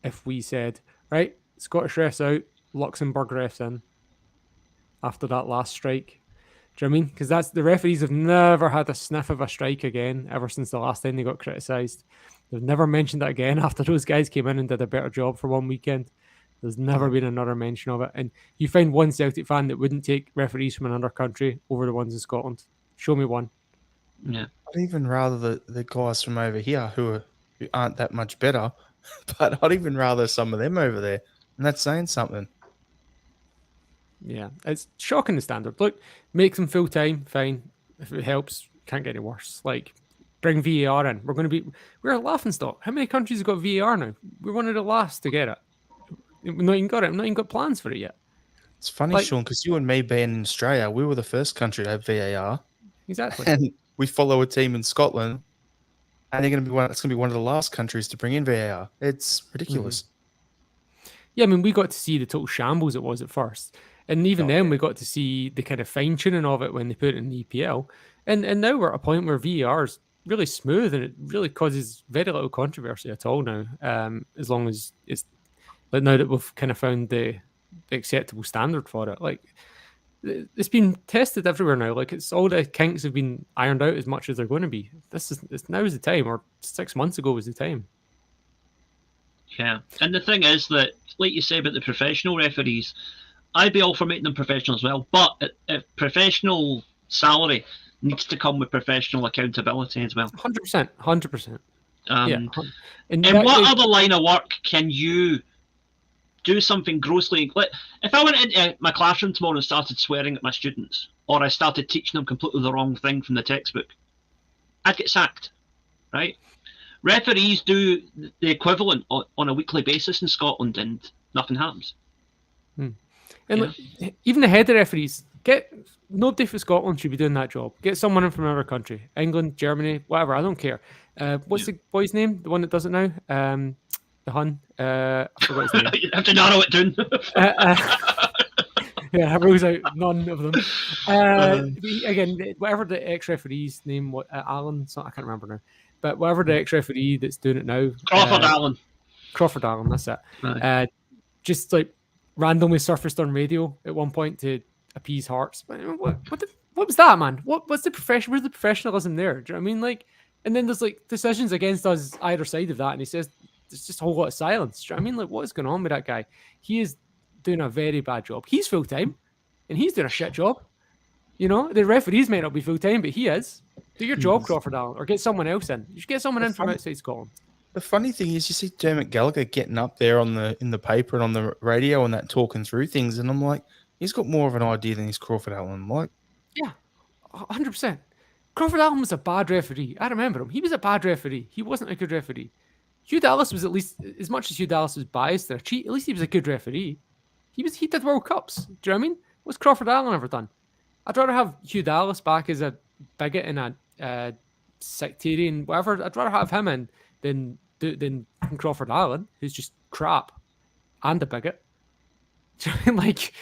if we said, right, Scottish refs out, Luxembourg refs in after that last strike. Do you know what I mean? Because the referees have never had a sniff of a strike again ever since the last time they got criticised. They've never mentioned it again after those guys came in and did a better job for one weekend. There's never been another mention of it. And you find one Celtic fan that wouldn't take referees from another country over the ones in Scotland. Show me one. Yeah. I'd even rather the guys from over here who aren't that much better, but I'd even rather some of them over there. And that's saying something. Yeah, it's shocking the standard. Look, make them full time, fine. If it helps, can't get any worse. Like, bring VAR in. We're a laughing stock. How many countries have got VAR now? We're one of the last to get it. We've not even got it. We've not even got plans for it yet. It's funny, Sean, because you and me being in Australia, we were the first country to have VAR. Exactly. And we follow a team in Scotland, and it's going to be one of the last countries to bring in VAR. It's ridiculous. Mm-hmm. Yeah, I mean, we got to see the total shambles it was at first. And even then, we got to see the kind of fine-tuning of it when they put it in the EPL. And now we're at a point where VAR is really smooth, and it really causes very little controversy at all now, as long as it's... But now that we've kind of found the acceptable standard for it, like, it's been tested everywhere now. Like, it's all the kinks have been ironed out as much as they're going to be. Now is the time, or 6 months ago was the time. Yeah, and the thing is that, like you say about the professional referees, I'd be all for making them professional as well. But a professional salary needs to come with professional accountability as well. 100%. Yeah. In what other line of work can you do something grossly... Like, if I went into my classroom tomorrow and started swearing at my students, or I started teaching them completely the wrong thing from the textbook, I'd get sacked, right? Referees do the equivalent on a weekly basis in Scotland, and nothing happens. And look, even the head of referees Get nobody from Scotland should be doing that job. Get someone in from another country, England, Germany, whatever. I don't care. What's the boy's name? The one that does it now? The Hun. I forgot his name. You have to narrow it down. Yeah, I rules out none of them. Again, whatever the ex-referee's name, Alan, I can't remember now, but whatever the ex-referee that's doing it now, Crawford Allen, that's it. Right. Just like randomly surfaced on radio at one point to appease Hearts. What was that, man? What's the profession? Where's the professionalism there? Do you know what I mean? Like, and then there's like decisions against us either side of that, and he says there's just a whole lot of silence. Do you know what I mean? Like, what is going on with that guy? He is doing a very bad job. He's full time, and he's doing a shit job. You know, the referees may not be full time, but he is. Do your job, Crawford Allen, or get someone else in. You should get someone in from outside Scotland. The funny thing is, you see Dermot Gallagher getting up there in the paper and on the radio and that talking through things, and I'm like, he's got more of an idea than he's Crawford Allen. Like, yeah, 100%. Crawford Allen was a bad referee. I remember him. He was a bad referee. He wasn't a good referee. Hugh Dallas was, at least, as much as Hugh Dallas was biased or a cheat, at least he was a good referee. He did World Cups. Do you know what I mean? What's Crawford Allen ever done? I'd rather have Hugh Dallas back as a bigot and a sectarian, whatever. I'd rather have him in than Crawford Allen, who's just crap and a bigot. Do you know what I mean? Like,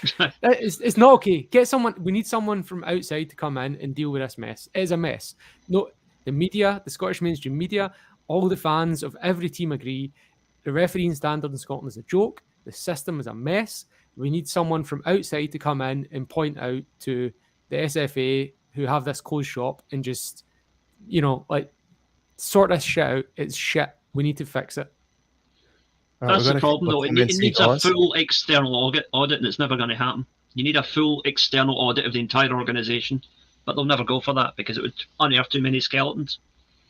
it's not okay. Get someone. We need someone from outside to come in and deal with this mess. It is a mess. No, the media, the Scottish mainstream media, all the fans of every team agree the refereeing standard in Scotland is a joke. The system is a mess. We need someone from outside to come in and point out to the SFA who have this closed shop and just, like, sort this shit out. It's shit. We need to fix it. That's the problem, though. It needs a full external audit, and it's never going to happen. You need a full external audit of the entire organisation, but they'll never go for that because it would unearth too many skeletons.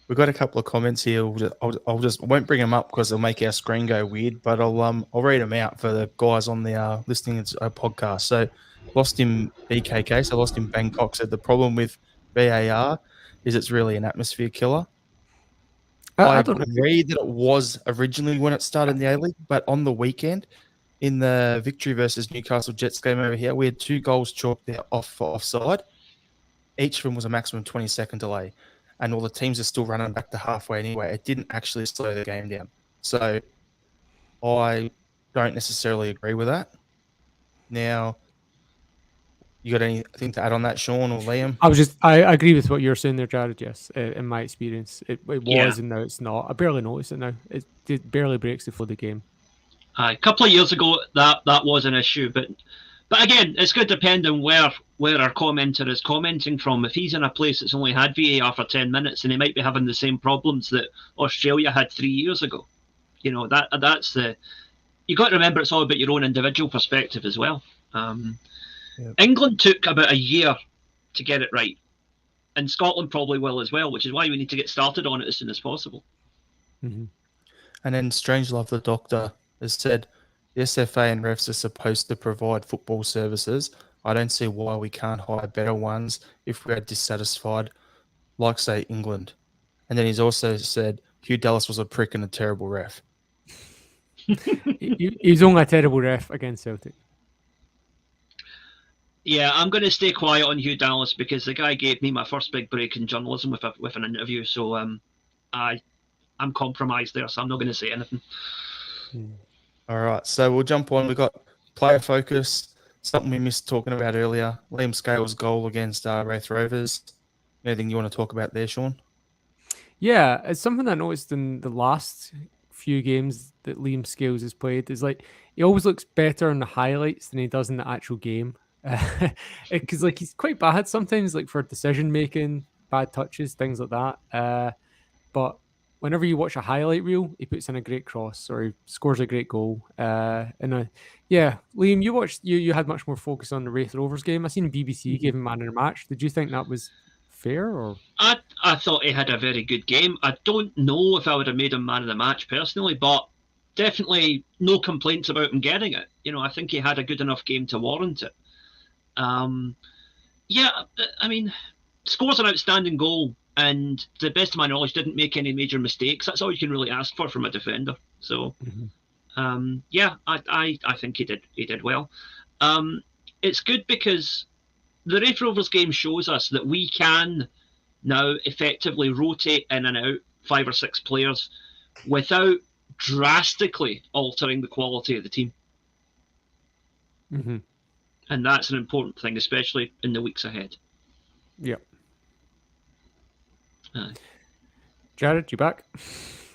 We've got a couple of comments here. I won't bring them up because they'll make our screen go weird, but I'll read them out for the guys on the listening to our podcast. So, Lost in BKK, so Lost in Bangkok, said the problem with VAR is it's really an atmosphere killer. I don't agree that it was originally when it started in the A-League, but on the weekend, in the victory versus Newcastle Jets game over here, we had 2 goals chalked out for offside. Each of them was a maximum 20-second delay. And all the teams are still running back to halfway anyway. It didn't actually slow the game down. So I don't necessarily agree with that. Now, you got anything to add on that, Sean or Liam? I agree with what you're saying there, Jared. Yes, in my experience, it was, and now it's not. I barely notice it now. It barely breaks the flow of the game. A couple of years ago, that was an issue, but again, it's going to depend on where our commenter is commenting from. If he's in a place that's only had VAR for 10 minutes, and he might be having the same problems that Australia had 3 years ago. That's the. You got to remember, it's all about your own individual perspective as well. Yep. England took about a year to get it right, and Scotland probably will as well, which is why we need to get started on it as soon as possible. Mm-hmm. And then Strangelove the Doctor has said the SFA and refs are supposed to provide football services. I don't see why we can't hire better ones if we are dissatisfied, like, say, England. And then he's also said Hugh Dallas was a prick and a terrible ref. He's only a terrible ref against Celtic. Yeah, I'm going to stay quiet on Hugh Dallas because the guy gave me my first big break in journalism with an interview. So I'm compromised there, so I'm not going to say anything. All right, so we'll jump on. We've got player focus, something we missed talking about earlier. Liam Scales' goal against Wraith Rovers. Anything you want to talk about there, Sean? Yeah, it's something I noticed in the last few games that Liam Scales has played. Is like he always looks better in the highlights than he does in the actual game. Because like he's quite bad sometimes, like for decision making, bad touches, things like that. But whenever you watch a highlight reel, he puts in a great cross or he scores a great goal. Yeah, Liam, you had much more focus on the Wraith Rovers game. I seen BBC gave him man of the match. Did you think that was fair? Or I thought he had a very good game. I don't know if I would have made him man of the match personally, but definitely no complaints about him getting it. I think he had a good enough game to warrant it. Scores an outstanding goal, and to the best of my knowledge, didn't make any major mistakes. That's all you can really ask for from a defender. So, I think he did well. It's good because the Raith Rovers game shows us that we can now effectively rotate in and out 5 or 6 players without drastically altering the quality of the team. Mm-hmm. And that's an important thing, especially in the weeks ahead. Yeah. Jared, you back?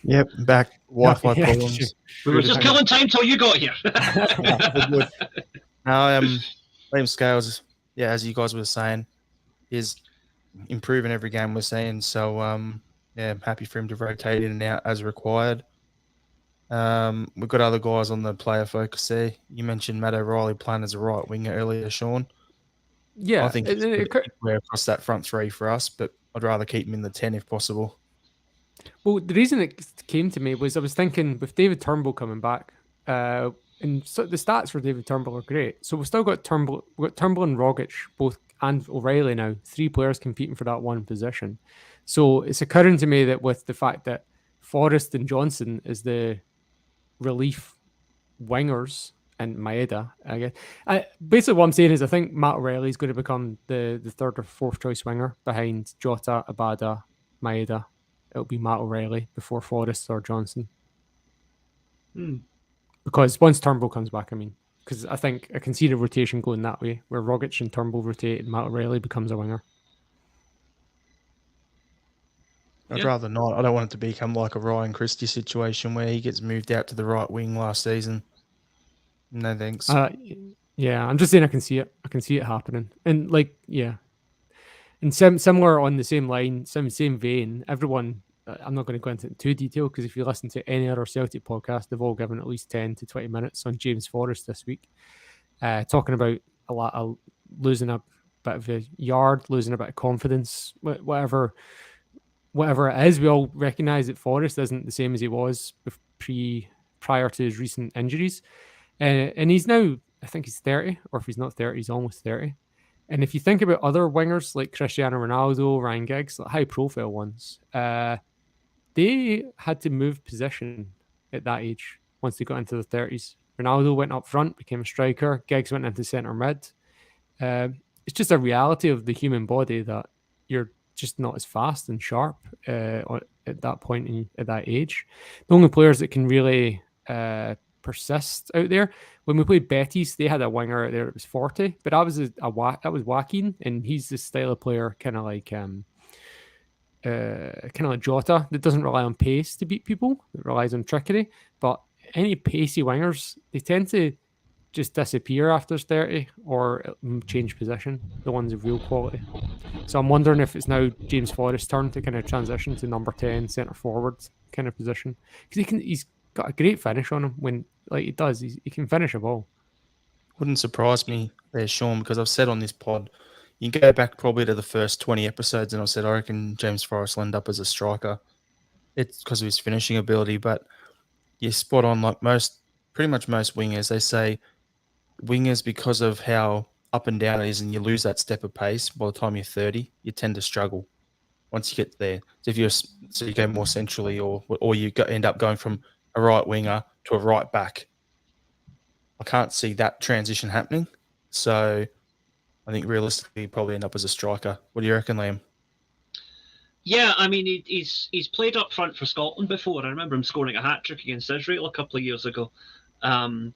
Yep, back. Wi-Fi Yeah, problems. We were just killing time till you got here. Liam Scales, yeah, as you guys were saying, is improving every game we're seeing. So, yeah, I'm happy for him to rotate in and out as required. We've got other guys on the player focus there. You mentioned Matt O'Reilly playing as a right winger earlier, Sean. Yeah, I think he's across that front three for us, but I'd rather keep him in the 10 if possible. Well, the reason it came to me was I was thinking with David Turnbull coming back, and so the stats for David Turnbull are great. So we've still got Turnbull and Rogic both, and O'Reilly now, 3 players competing for that one position. So it's occurring to me that with the fact that Forrest and Johnson is the relief wingers and Maeda, I guess. Basically, what I'm saying is I think Matt O'Reilly is going to become the 3rd or 4th choice winger behind Jota, Abada, Maeda. It'll be Matt O'Reilly before Forrest or Johnson. Because once Turnbull comes back, because I think I can see the rotation going that way, where Rogic and Turnbull rotate and Matt O'Reilly becomes a winger. I'd rather not. I don't want it to become like a Ryan Christie situation where he gets moved out to the right wing last season. No thanks. Yeah, I'm just saying I can see it. I can see it happening. And and similar on the same line, same vein, everyone, I'm not going to go into it in too detail because if you listen to any other Celtic podcast, they've all given at least 10 to 20 minutes on James Forrest this week, talking about a lot of losing a bit of a yard, losing a bit of confidence, whatever it is. We all recognise that Forrest isn't the same as he was prior to his recent injuries. And he's now, I think he's 30, or if he's not 30, he's almost 30. And if you think about other wingers like Cristiano Ronaldo, Ryan Giggs, like high-profile ones, they had to move position at that age once they got into the 30s. Ronaldo went up front, became a striker. Giggs went into centre mid. It's just a reality of the human body that you're just not as fast and sharp at that point at that age. The only players that can really persist out there. When we played Betis, they had a winger out there that was 40, but that was Joaquin, and he's the style of player kind of like Jota that doesn't rely on pace to beat people. It relies on trickery. But any pacey wingers, they tend to just disappear after 30 or change position, the ones of real quality. So I'm wondering if it's now James Forrest's turn to kind of transition to number 10 centre forward kind of position, because he's got a great finish on him when he does. He can finish a ball. Wouldn't surprise me there, Sean, because I've said on this pod, you can go back probably to the first 20 episodes and I've said I reckon James Forrest will end up as a striker. It's because of his finishing ability, but you're spot on. Like pretty much most wingers, they say wingers, because of how up and down it is and you lose that step of pace by the time you're 30, you tend to struggle once you get there. So you go more centrally or you end up going from a right winger to a right back. I can't see that transition happening. So I think realistically, he'd probably end up as a striker. What do you reckon, Liam? Yeah, he's played up front for Scotland before. I remember him scoring a hat-trick against Israel a couple of years ago. And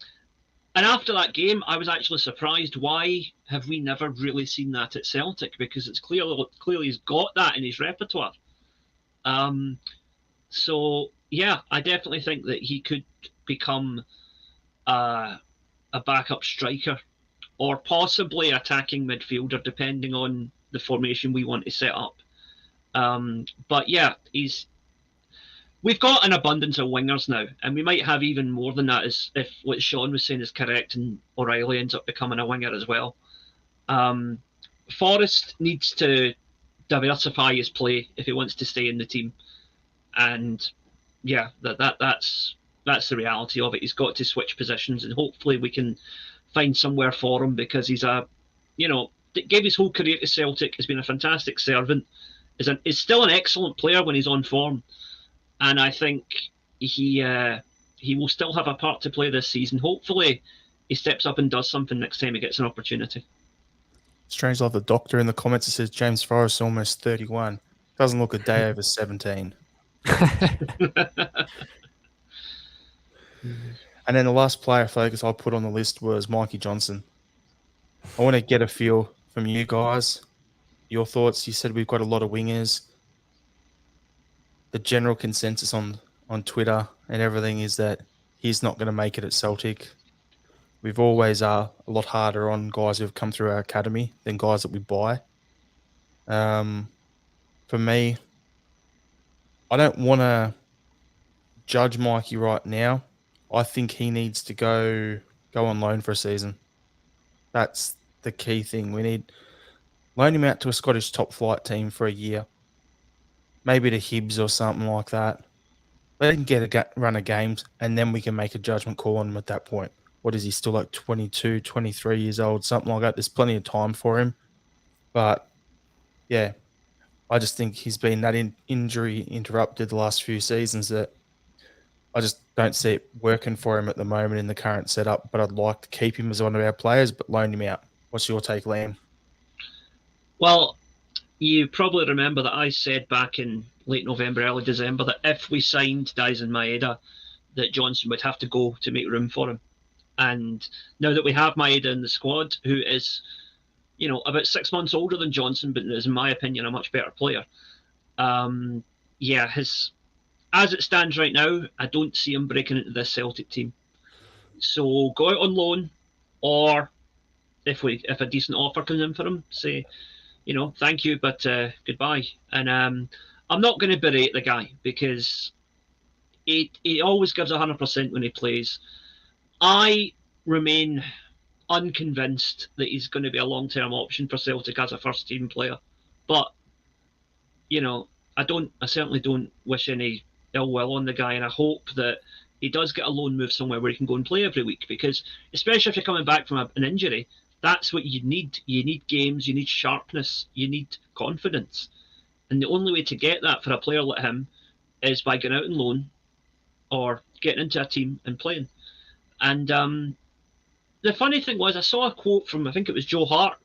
after that game, I was actually surprised. Why have we never really seen that at Celtic? Because it's clearly he's got that in his repertoire. So, yeah, I definitely think that he could become a backup striker or possibly attacking midfielder, depending on the formation we want to set up. But yeah, we've got an abundance of wingers now, and we might have even more than that if what Sean was saying is correct and O'Reilly ends up becoming a winger as well. Forrest needs to diversify his play if he wants to stay in the team. And yeah, that's the reality of it. He's got to switch positions, and hopefully we can find somewhere for him, because he's gave his whole career to Celtic, has been a fantastic servant, is still an excellent player when he's on form, and I think he will still have a part to play this season. Hopefully he steps up and does something next time he gets an opportunity. Strange Love the Doctor in the comments. It says James Forrest almost 31. Doesn't look a day over 17. And then the last player focus I put on the list was Mikey Johnson. I want to get a feel from you guys. Your thoughts. You said we've got a lot of wingers. The general consensus on Twitter and everything is that he's not going to make it at Celtic. We've always are a lot harder on guys who have come through our academy than guys that we buy. For me, I don't want to judge Mikey right now. I think he needs to go on loan for a season. That's the key thing. We need loan him out to a Scottish top flight team for a year, maybe to Hibs or something like that. Let him get a run of games, and then we can make a judgment call on him at that point. What is he, still like 22, 23 years old, something like that? There's plenty of time for him. But, yeah, I just think he's been that injury interrupted the last few seasons that I just don't see it working for him at the moment in the current setup. But I'd like to keep him as one of our players, but loan him out. What's your take, Liam? Well, you probably remember that I said back in late November, early December, that if we signed Daisen Maeda, that Johnson would have to go to make room for him. And now that we have Maeda in the squad, who is, about 6 months older than Johnson, but is, in my opinion, a much better player. As it stands right now, I don't see him breaking into this Celtic team. So go out on loan, or if a decent offer comes in for him, say, thank you, but goodbye. And I'm not going to berate the guy because he always gives 100% when he plays. I remain unconvinced that he's going to be a long-term option for Celtic as a first-team player. But, I certainly don't wish any ill will on the guy, and I hope that he does get a loan move somewhere where he can go and play every week, because especially if you're coming back from an injury, that's what you need. You need games, you need sharpness, you need confidence. And the only way to get that for a player like him is by going out on loan or getting into a team and playing. And the funny thing was, I saw a quote from, I think it was Joe Hart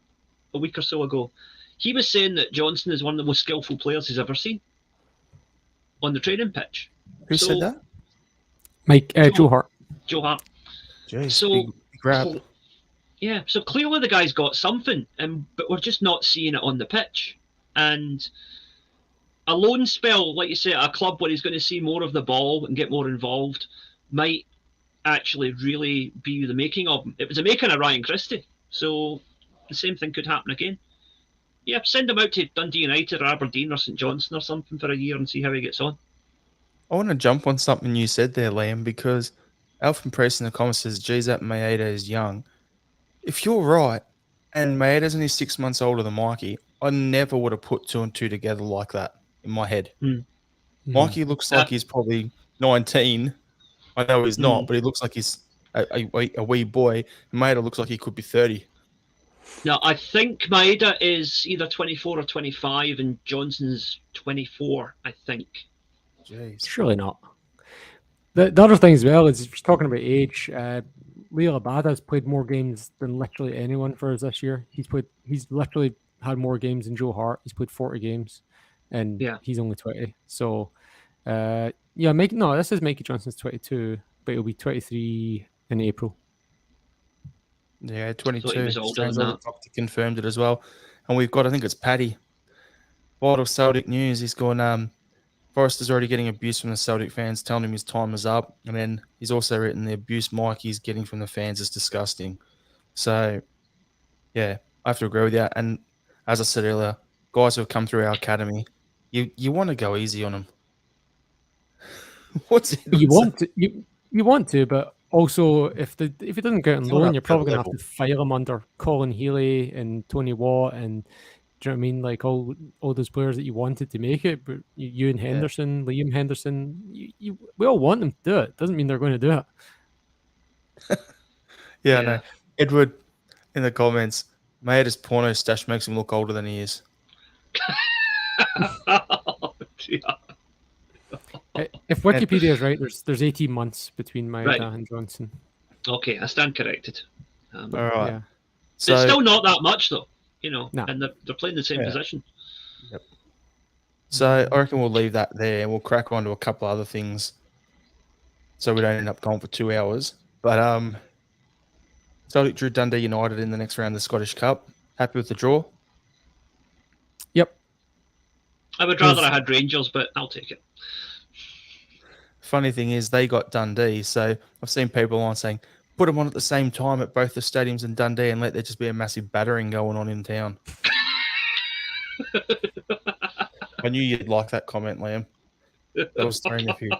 a week or so ago. He was saying that Johnson is one of the most skillful players he's ever seen on the training pitch. Who said that? Joe Hart. Joe Hart. Jeez, so, big grab. Yeah, so clearly the guy's got something, but we're just not seeing it on the pitch. And a loan spell, like you say, at a club where he's going to see more of the ball and get more involved, might actually really be the making of him. It was the making of Ryan Christie, so the same thing could happen again. Yeah, send him out to Dundee United or Aberdeen or St Johnstone or something for a year and see how he gets on. I want to jump on something you said there, Liam, because Alvin Priest in the comments says, geez, that Maeda is young. If you're right, and Maeda's only 6 months older than Mikey, I never would have put 2 and 2 together like that in my head. Mikey looks like he's probably 19. I know he's not, but he looks like he's a wee boy. Maeda looks like he could be 30. Now, I think Maeda is either 24 or 25, and Johnson's 24, I think. Jeez. Surely not. The other thing as well is, if you're talking about age, Leo Abada's played more games than literally anyone for us this year. He's literally had more games than Joe Hart. He's played 40 games, and he's only 20. So, this is Mikey Johnson's 22, but he'll be 23 in April. Yeah, 22. He was older than that. Doctor confirmed it as well. And we've got, I think it's Paddy. Vital Celtic news. He's gone, Forrest is already getting abuse from the Celtic fans, telling him his time is up. And then he's also written the abuse Mikey's getting from the fans is disgusting. So, yeah, I have to agree with you. And as I said earlier, guys who have come through our academy, you want to go easy on them. You want to, but also if he doesn't get on loan, you're probably going to have to file him under Colin Healy and Tony Watt and, do you know what I mean? Like all those players that you wanted to make it, but you and Henderson, Liam Henderson, we all want them to do it. Doesn't mean they're going to do it. No. Edward in the comments, Maeda's porno stash makes him look older than he is. If Wikipedia is right, there's 18 months between Maeda and Johnson. Okay, I stand corrected. All right. Yeah. So, it's still not that much, though. No. and they're playing the same position. Yep. So I reckon we'll leave that there and we'll crack on to a couple other things so we don't end up going for 2 hours. But Celtic drew Dundee United in the next round of the Scottish Cup. Happy with the draw? Yep. I would rather I had Rangers, but I'll take it. Funny thing is, they got Dundee, so I've seen people on saying, put them on at the same time at both the stadiums in Dundee and let there just be a massive battering going on in town. I knew you'd like that comment, Liam. That was throwing a few.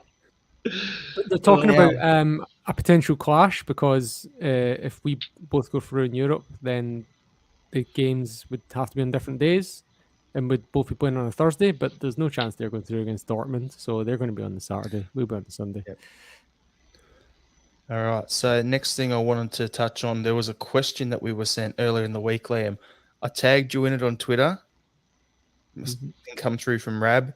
They're talking about a potential clash because if we both go through in Europe, then the games would have to be on different days and would both be playing on a Thursday, but there's no chance they're going through against Dortmund, so they're going to be on the Saturday. We'll be on the Sunday. Yep. All right, so next thing I wanted to touch on, there was a question that we were sent earlier in the week, Liam. I tagged you in it on Twitter. It's come through from Rab,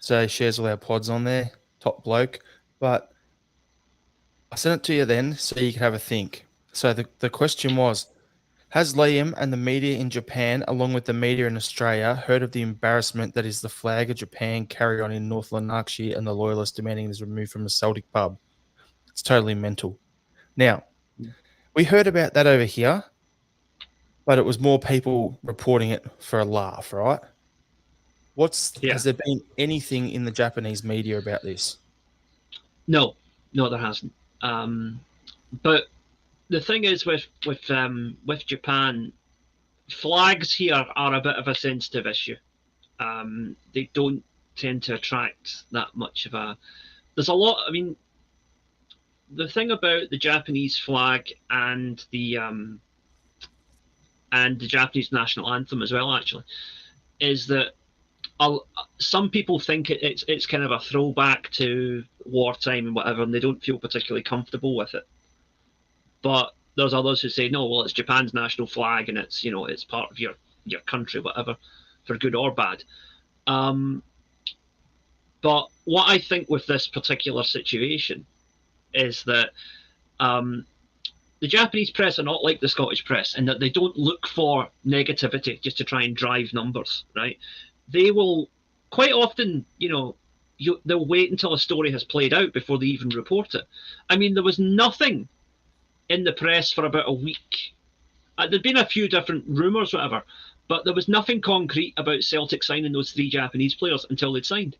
so he shares all our pods on there. Top bloke. But I sent it to you then so you could have a think. So the question was, has Liam and the media in Japan, along with the media in Australia, heard of the embarrassment that is the flag of Japan carried on in North Lanarkshire and the loyalists demanding it is removed from a Celtic pub? It's totally mental. Now, we heard about that over here, but it was more people reporting it for a laugh, right? Has there been anything in the Japanese media about this? No, there hasn't. But the thing is with Japan, flags here are a bit of a sensitive issue. They don't tend to attract that much of a. There's a lot. I mean, the thing about the Japanese flag and the Japanese national anthem as well, actually, is that some people think it's kind of a throwback to wartime and whatever, and they don't feel particularly comfortable with it. But there's others who say, no, well, it's Japan's national flag and it's it's part of your country, whatever, for good or bad. But what I think with this particular situation is that the Japanese press are not like the Scottish press in that they don't look for negativity just to try and drive numbers, right? They will quite often, they'll wait until a story has played out before they even report it. I mean, there was nothing in the press for about a week. There'd been a few different rumours, whatever, but there was nothing concrete about Celtic signing those 3 Japanese players until they'd signed.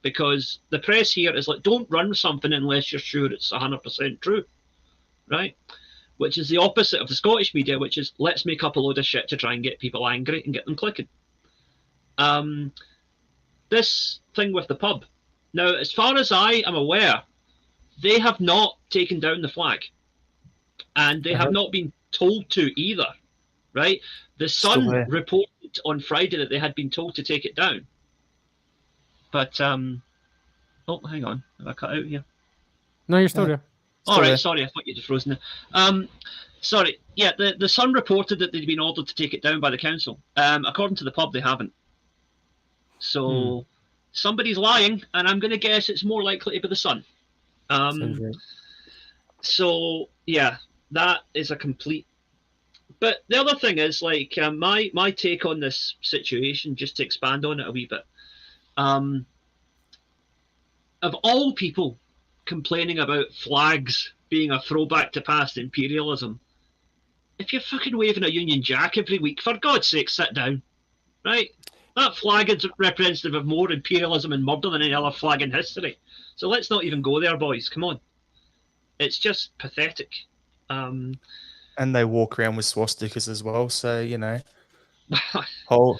Because the press here is like, don't run something unless you're sure it's 100% true, right? Which is the opposite of the Scottish media, which is let's make up a load of shit to try and get people angry and get them clicking. This thing with the pub. Now, as far as I am aware, they have not taken down the flag. And they have not been told to either, right? The Sun reported on Friday that they had been told to take it down. But, hang on. Have I cut out here? No, you're still there. All right, sorry, I thought you'd frozen there. Sorry, yeah, the Sun reported that they'd been ordered to take it down by the council. According to the pub, they haven't. So somebody's lying, and I'm going to guess it's more likely to be the Sun. So, yeah, that is a complete... But the other thing is, like, my take on this situation, just to expand on it a wee bit, of all people complaining about flags being a throwback to past imperialism, if you're fucking waving a Union Jack every week, for God's sake, sit down, right? That flag is representative of more imperialism and murder than any other flag in history. So let's not even go there, boys. Come on. It's just pathetic. And they walk around with swastikas as well, so, whole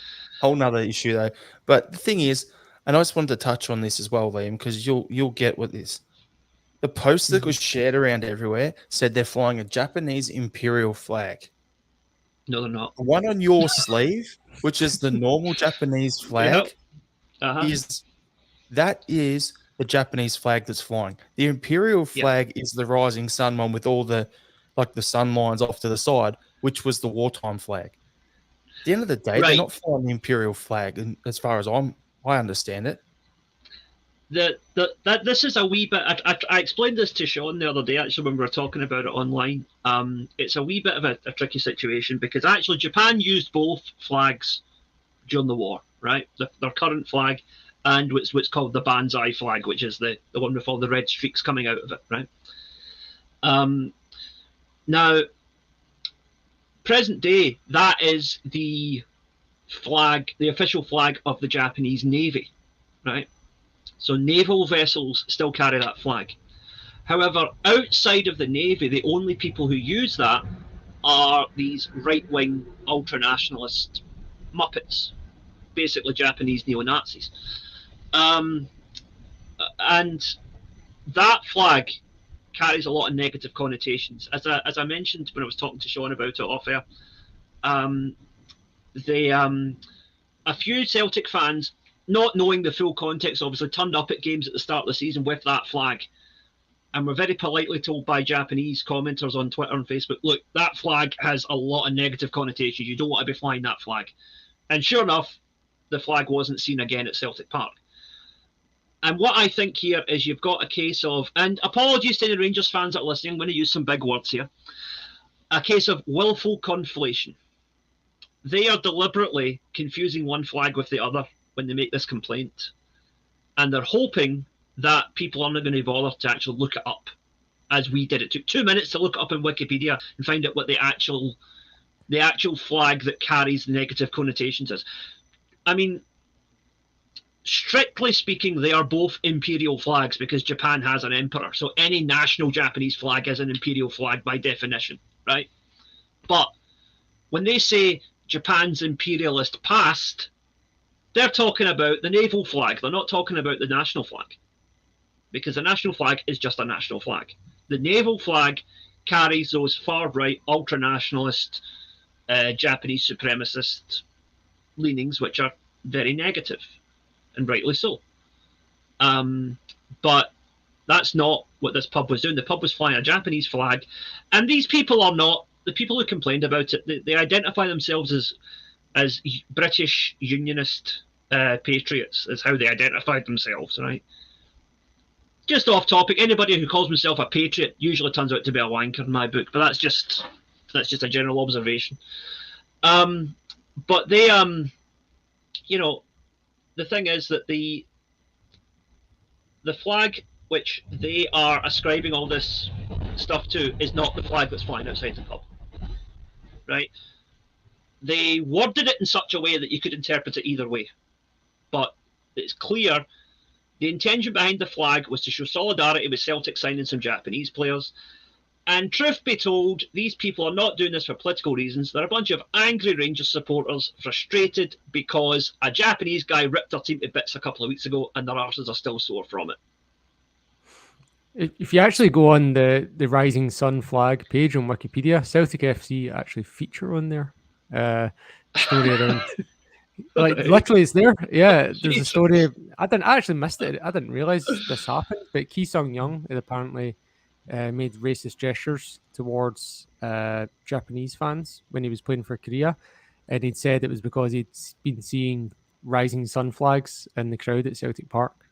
nother issue, though. But the thing is, and I just wanted to touch on this as well, Liam, because you'll get what this. The post that was shared around everywhere said they're flying a Japanese Imperial Flag. No, they're not. The one on your sleeve, which is the normal Japanese flag, is the Japanese flag that's flying. The Imperial flag is the rising sun one with all the sun lines off to the side, which was the wartime flag. At the end of the day, they're not flying the Imperial flag, and as far as I understand it. This is a wee bit. I explained this to Sean the other day, actually, when we were talking about it online. It's a wee bit of a tricky situation because actually Japan used both flags during the war, right? Their current flag and what's called the Banzai flag, which is the one with all the red streaks coming out of it, right? Now, present day, that is the flag, the official flag of the Japanese Navy, right? So naval vessels still carry that flag. However, outside of the Navy, the only people who use that are these right-wing ultra-nationalist muppets, basically Japanese neo-Nazis. And that flag carries a lot of negative connotations. As I mentioned when I was talking to Sean about it off air, a few Celtic fans, not knowing the full context, obviously turned up at games at the start of the season with that flag, and were very politely told by Japanese commenters on Twitter and Facebook, look, that flag has a lot of negative connotations. You don't want to be flying that flag. And sure enough, the flag wasn't seen again at Celtic Park. And what I think here is you've got a case of, and apologies to any Rangers fans that are listening, I'm going to use some big words here, a case of willful conflation. They are deliberately confusing one flag with the other when they make this complaint. And they're hoping that people aren't going to bother to actually look it up, as we did. It took 2 minutes to look it up in Wikipedia and find out what the actual flag that carries negative connotations is. I mean, strictly speaking, they are both imperial flags because Japan has an emperor. So any national Japanese flag is an imperial flag by definition, right? But when they say Japan's imperialist past, they're talking about the naval flag. They're not talking about the national flag, because the national flag is just a national flag. The naval flag carries those far-right, ultra-nationalist, Japanese supremacist leanings, which are very negative, and rightly so. But that's not what this pub was doing. The pub was flying a Japanese flag, and these people are not, the people who complained about it, they identify themselves as British Unionist patriots, is how they identified themselves, right? Just off topic, anybody who calls himself a patriot usually turns out to be a wanker in my book, but that's just a general observation. But they, you know, the thing is that the flag which they are ascribing all this stuff to is not the flag that's flying outside the pub, right? They worded it in such a way that you could interpret it either way, but it's clear the intention behind the flag was to show solidarity with Celtic signing some Japanese players. And truth be told, these people are not doing this for political reasons. They're a bunch of angry Rangers supporters, frustrated because a Japanese guy ripped their team to bits a couple of weeks ago and their arses are still sore from it. If you actually go on the Rising Sun flag page on Wikipedia, Celtic FC actually feature on there. Story around, like literally, it's there. Yeah, there's a story. I actually missed it. I didn't realize this happened, but Ki Sung Young had apparently made racist gestures towards Japanese fans when he was playing for Korea, and he'd said it was because he'd been seeing Rising Sun flags in the crowd at Celtic Park.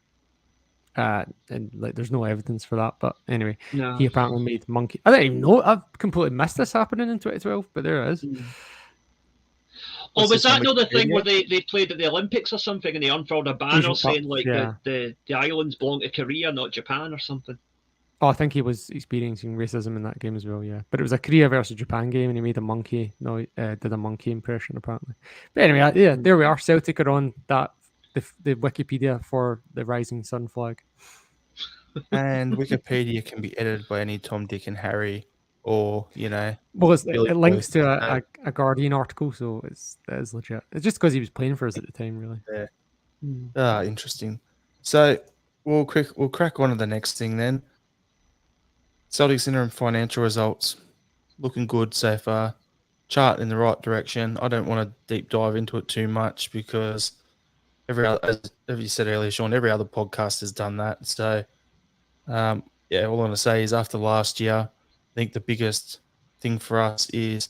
And like, there's no evidence for that, but anyway, no. He apparently made monkey. I didn't even know. I've completely missed this happening in 2012, but there it is. Oh, was that not the thing where they played at the Olympics or something, and they unfurled a banner saying like the islands belong to Korea, not Japan, or something? Oh, I think he was experiencing racism in that game as well. Yeah, but it was a Korea versus Japan game, and he made a monkey. No, did a monkey impression apparently. But anyway, yeah, there we are. Celtic are on that. The Wikipedia for the Rising Sun flag. And Wikipedia can be edited by any Tom, Dick, and Harry, or Well, it links to a Guardian article, so that is legit. It's just because he was playing for us at the time, really. Yeah. Interesting. So we'll crack on to the next thing then. Celtic's interim financial results looking good so far. Chart in the right direction. I don't want to deep dive into it too much because as you said earlier, Sean, every other podcast has done that. So, all I want to say is after last year, I think the biggest thing for us is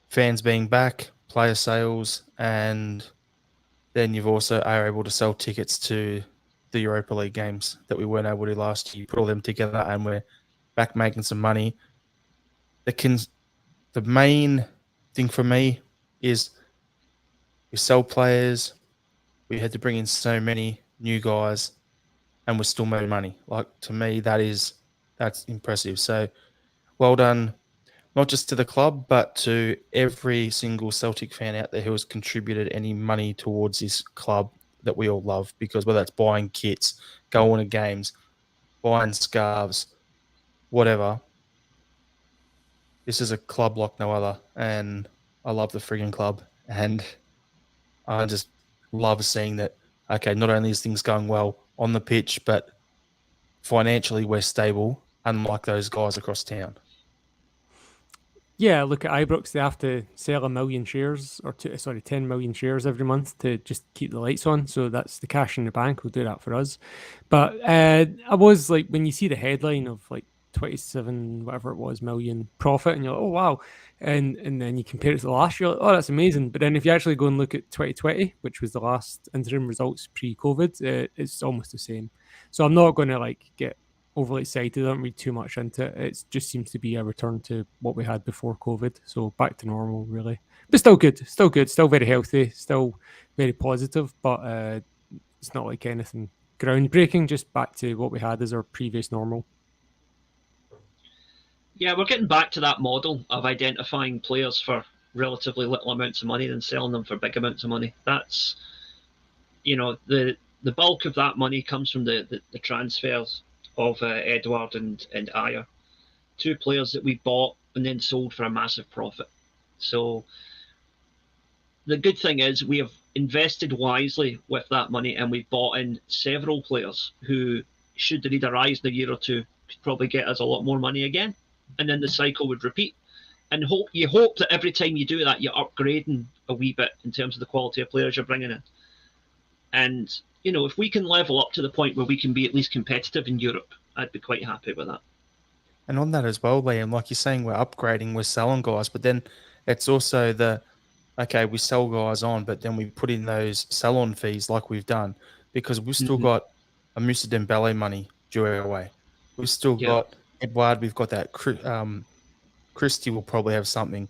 fans being back, player sales, and then you've also are able to sell tickets to the Europa League games that we weren't able to last year. You put all them together and we're back making some money. The main thing for me is we sell players. We had to bring in so many new guys and we're still making money. Like, to me, that's impressive. So well done, not just to the club, but to every single Celtic fan out there who has contributed any money towards this club that we all love, because whether that's buying kits, going to games, buying scarves, whatever, this is a club like no other, and I love the frigging club, and I just love seeing that, okay, not only is things going well on the pitch, but financially we're stable, unlike those guys across town. Yeah, look at Ibrox. They have to sell 1 million shares, 10 million shares every month to just keep the lights on. So that's the cash in the bank. Will do that for us. But I was like, when you see the headline of like 27, whatever it was, million profit, and you're like, oh wow, and then you compare it to last year, like, oh, that's amazing. But then if you actually go and look at 2020, which was the last interim results pre-COVID, it's almost the same. So I'm not going to like get overly excited. I don't read too much into it. It just seems to be a return to what we had before COVID. So back to normal, really. But still good, still very healthy, still very positive. But it's not like anything groundbreaking, just back to what we had as our previous normal. Yeah, we're getting back to that model of identifying players for relatively little amounts of money and selling them for big amounts of money. That's, the bulk of that money comes from the transfers of Edward and Ayer, 2 players that we bought and then sold for a massive profit. So the good thing is we have invested wisely with that money, and we've bought in several players who, should they need a rise in a year or two, could probably get us a lot more money again, and then the cycle would repeat. And you hope that every time you do that, you're upgrading a wee bit in terms of the quality of players you're bringing in. And if we can level up to the point where we can be at least competitive in Europe, I'd be quite happy with that. And on that as well, Liam, like you're saying, we're upgrading, we're selling guys, but then it's also okay, we sell guys on, but then we put in those sell-on fees like we've done, because we've still got a Musa Dembele money due our way. We've still got Edward, we've got that. Christie will probably have something.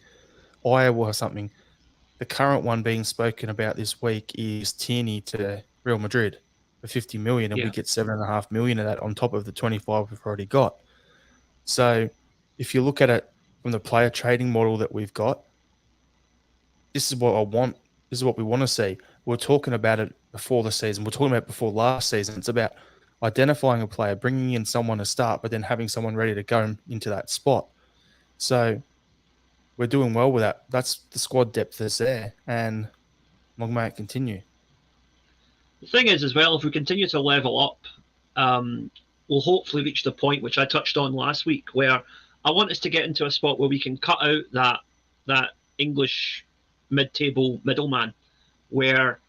Ayer will have something. The current one being spoken about this week is Tierney to Real Madrid for 50 million, and we get 7.5 million of that on top of the 25 we've already got. So if you look at it from the player trading model that we've got, this is what I want. This is what we want to see. We're talking about it before the season. We're talking about it before last season. It's about identifying a player, bringing in someone to start, but then having someone ready to go into that spot. So we're doing well with that. That's the squad depth that's there, and long may it continue. The thing is, as well, if we continue to level up, we'll hopefully reach the point which I touched on last week, where I want us to get into a spot where we can cut out that English mid-table middleman, where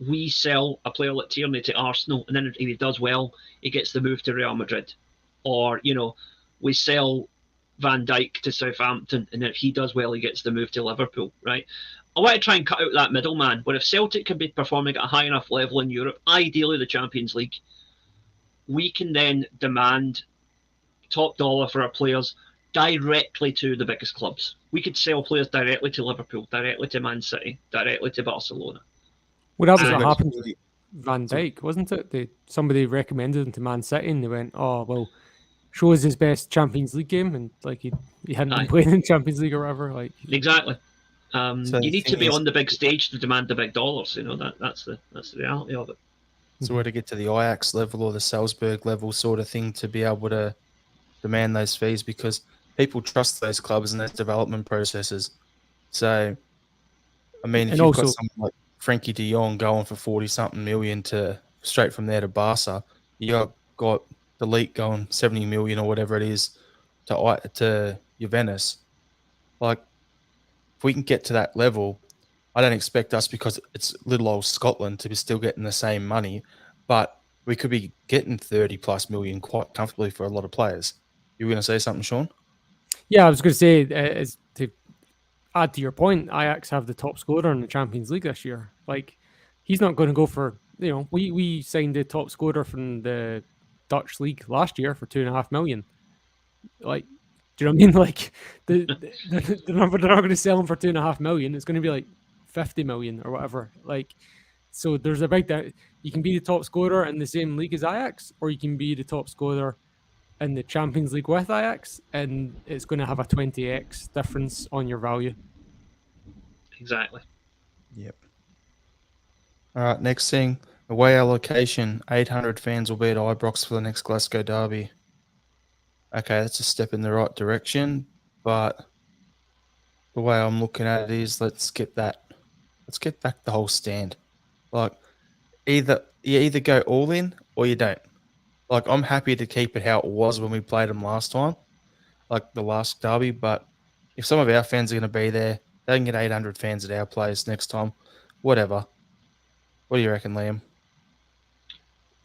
we sell a player like Tierney to Arsenal, and then if he does well, he gets the move to Real Madrid. Or, we sell Van Dijk to Southampton, and if he does well, he gets the move to Liverpool, right? I want to try and cut out that middleman, but if Celtic can be performing at a high enough level in Europe, ideally the Champions League, we can then demand top dollar for our players directly to the biggest clubs. We could sell players directly to Liverpool, directly to Man City, directly to Barcelona. Well, that was what happened with Van Dijk, wasn't it? Somebody recommended him to Man City, and they went, "Oh, well, show us his best Champions League game," and like he hadn't been playing in Champions League or whatever. Like exactly. So you need to be on the big stage to demand the big dollars. That's the reality of it. So we're to get to the Ajax level or the Salzburg level sort of thing to be able to demand those fees, because people trust those clubs and those development processes. So, I mean, if you've got someone like Frankie de Jong going for 40-something million to straight from there to Barca, you got the league going 70 million or whatever it is to Juventus. Like, if we can get to that level, I don't expect us, because it's little old Scotland, to be still getting the same money, but we could be getting 30+ million quite comfortably for a lot of players. You were going to say something, Sean? Yeah, I was going to say, to add to your point, Ajax have the top scorer in the Champions League this year. Like, he's not going to go for we signed the top scorer from the Dutch league last year for 2.5 million. Like, do you know what I mean? Like, they're not going to sell him for 2.5 million. It's going to be like 50 million or whatever. Like, so there's a big that you can be the top scorer in the same league as Ajax, or you can be the top scorer in the Champions League with Ajax, and it's going to have a 20x difference on your value. Exactly. Yep. All right, next thing, away allocation. 800 fans will be at Ibrox for the next Glasgow derby. Okay, that's a step in the right direction, but the way I'm looking at it is let's get back the whole stand. Like, you either go all in or you don't. Like, I'm happy to keep it how it was when we played them last time, like the last derby, but if some of our fans are going to be there, they can get 800 fans at our place next time. Whatever. What do you reckon, Liam?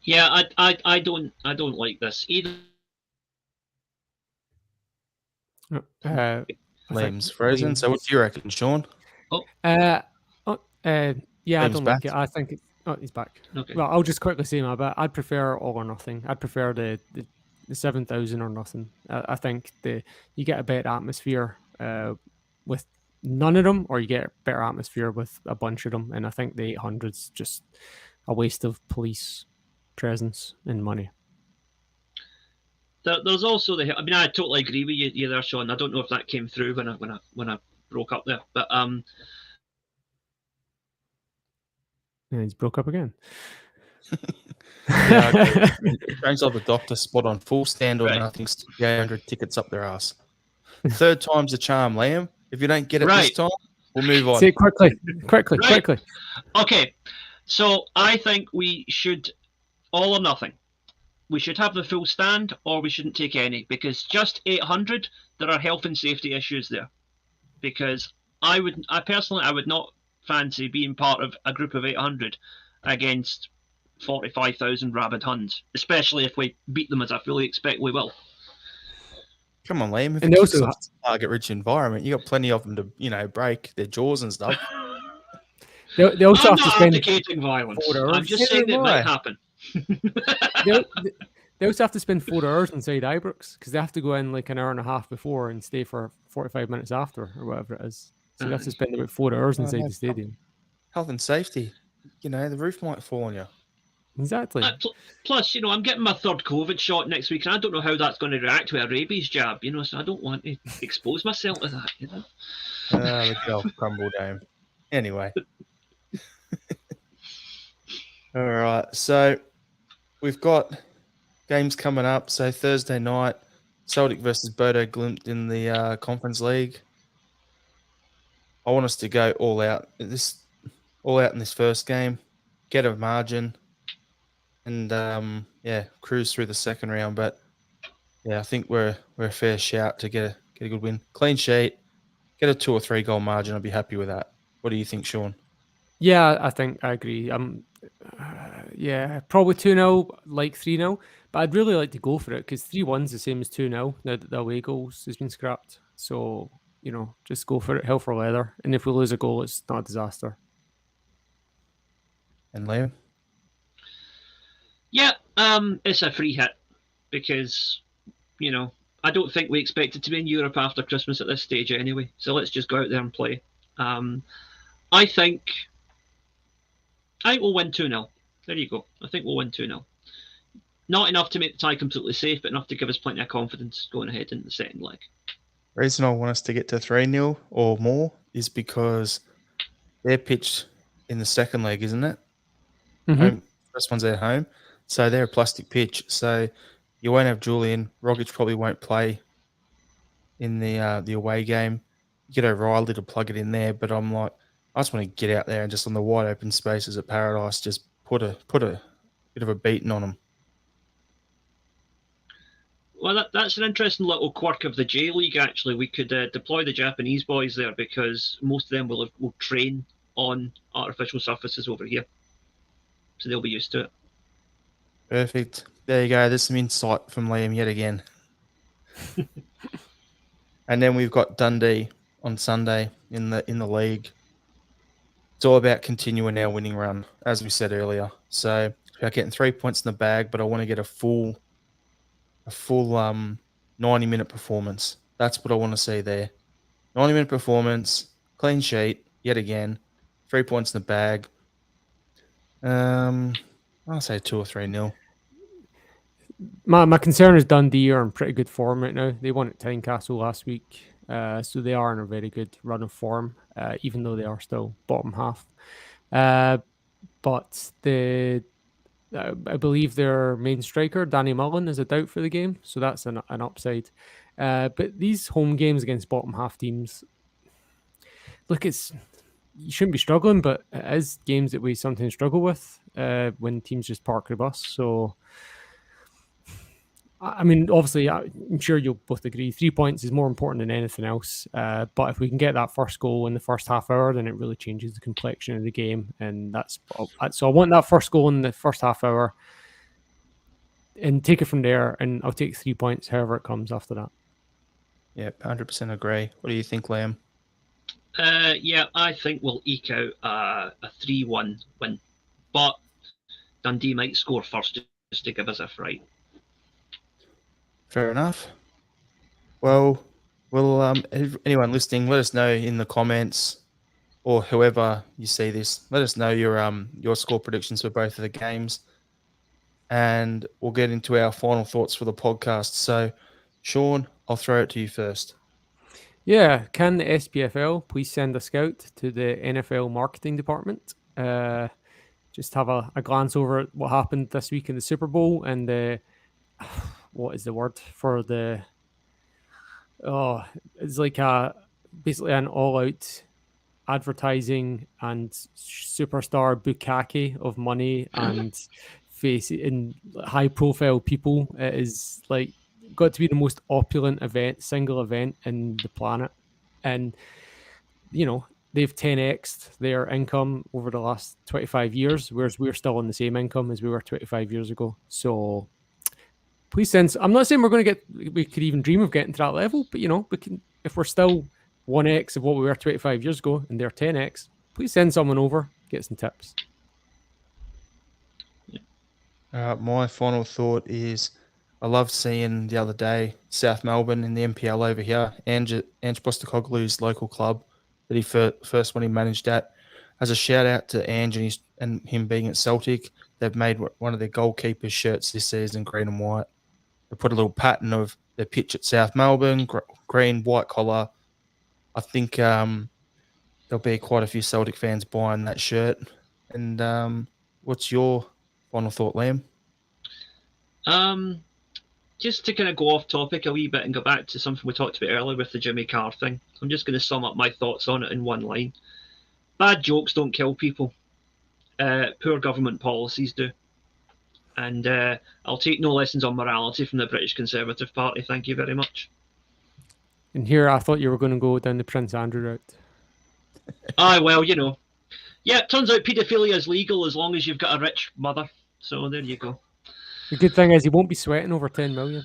Yeah, I don't like this either. Liam's frozen. So what do you reckon, Sean? Yeah, I Liam's don't back. like it. I think he's back. Okay. Well, I'll just quickly say my bit. I'd prefer all or nothing. I'd prefer the 7,000 or nothing. I think you get a better atmosphere with none of them, or you get a better atmosphere with a bunch of them. And I think the 800's just a waste of police presence and money. There's also I mean, I totally agree with you there, Sean. I don't know if that came through when I broke up there, but And he's broke up again. It turns out the doctor spot on full stand or Right. nothing, 800 tickets up their ass. Third time's the charm, Liam. If you don't get it this time, we'll move on. Say it quickly. Right. Okay, so I think we should all or nothing. We should have the full stand, or we shouldn't take any, because just 800, there are health and safety issues there. Because I personally would not fancy being part of a group of 800 against 45,000 rabid Huns, especially if we beat them, as I fully expect we will. Come on, Liam. If And it also- keeps us a target-rich environment, you got plenty of them to, break their jaws and stuff. They also I'm have to not spend advocating violence. 4 hours. I'm just saying it might happen. They also have to spend 4 hours inside Ibrox because they have to go in like an hour and a half before and stay for 45 minutes after or whatever it is. So you have to spend about 4 hours inside the stadium. Health and safety. The roof might fall on you. Exactly. Plus, I'm getting my third COVID shot next week, and I don't know how that's going to react to a rabies jab, so I don't want to expose myself to that, The golf crumble dome. Anyway. All right. So we've got games coming up. So Thursday night, Celtic versus Bodo Glimt in the Conference League. I want us to go all out in this first game, get a margin, and cruise through the second round. But yeah, I think we're a fair shout to get a good win, clean sheet, get a 2 or 3 goal margin. I'll be happy with that. What do you think, Sean? Yeah, I think I agree. Probably 2-0, like 3-0. But I'd really like to go for it because 3-1's the same as 2-0 now that the away goals has been scrapped. So, just go for it, hell for leather. And if we lose a goal, it's not a disaster. And Liam? Yeah, it's a free hit because, I don't think we expected to be in Europe after Christmas at this stage anyway. So let's just go out there and play. I think we'll win 2-0. There you go. I think we'll win 2-0. Not enough to make the tie completely safe, but enough to give us plenty of confidence going ahead in the second leg. The reason I want us to get to 3-0 or more is because they're pitched in the second leg, isn't it? Mm-hmm. First one's at home. So they're a plastic pitch. So you won't have Julian. Rogic probably won't play in the away game. You get O'Reilly to plug it in there, but I'm like, I just want to get out there and just on the wide open spaces at Paradise, just put a bit of a beating on them. Well, that's an interesting little quirk of the J League, actually. We could deploy the Japanese boys there because most of them will train on artificial surfaces over here. So they'll be used to it. Perfect. There you go. There's some insight from Liam yet again. And then we've got Dundee on Sunday in the league. it's all about continuing our winning run, as we said earlier. So it's about getting 3 points in the bag, but I want to get a full 90-minute performance. That's what I want to see there. 90-minute performance, clean sheet, yet again, 3 points in the bag. I'll say 2 or 3-0. My concern is Dundee are in pretty good form right now. They won at Tynecastle last week, so they are in a very good run of form, even though they are still bottom half. But I believe their main striker, Danny Mullen, is a doubt for the game, so that's an upside. But these home games against bottom half teams, look, you shouldn't be struggling, but it is games that we sometimes struggle with when teams just park the bus. So, I mean, obviously, I'm sure you'll both agree 3 points is more important than anything else. But if we can get that first goal in the first half hour, then it really changes the complexion of the game. And so I want that first goal in the first half hour and take it from there. And I'll take 3 points, however it comes after that. Yeah, 100% agree. What do you think, Liam? Yeah, I think we'll eke out a 3-1 win. But Dundee might score first just to give us a fright. Fair enough. Well, anyone listening, let us know in the comments, or whoever you see this, let us know your score predictions for both of the games, and we'll get into our final thoughts for the podcast. So, Sean, I'll throw it to you first. Yeah, can the SPFL please send a scout to the NFL marketing department? Just have a glance over what happened this week in the Super Bowl and what is the word for the? Oh, it's like basically an all-out advertising and superstar bukkake of money and face in high-profile people. It is like got to be the most opulent single event in the planet, and they've 10x'd their income over the last 25 years, whereas we're still on the same income as we were 25 years ago. So please send. I'm not saying we could even dream of getting to that level, but we can, if we're still 1x of what we were 25 years ago and they're 10x, please send someone over, get some tips. My final thought is I loved seeing the other day South Melbourne in the NPL over here, Ange Postecoglou's local club that he first when he managed at. As a shout out to Ange and him being at Celtic, they've made one of their goalkeepers' shirts this season green and white. They put a little pattern of their pitch at South Melbourne, green, white collar. I think there'll be quite a few Celtic fans buying that shirt. And what's your final thought, Liam? Just to kind of go off topic a wee bit and go back to something we talked about earlier with the Jimmy Carr thing. I'm just going to sum up my thoughts on it in one line. Bad jokes don't kill people. Poor government policies do. And I'll take no lessons on morality from the British Conservative Party. Thank you very much. And here, I thought you were going to go down the Prince Andrew route. Well, Yeah, it turns out paedophilia is legal as long as you've got a rich mother. So there you go. The good thing is you won't be sweating over 10 million.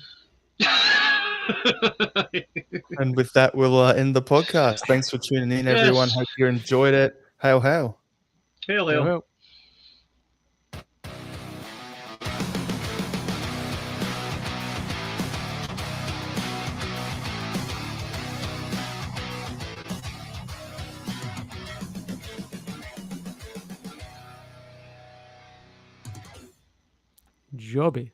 And with that, we'll end the podcast. Thanks for tuning in, everyone. Hope you enjoyed it. Hail, hail. Hail, hail. Hail. Jobby.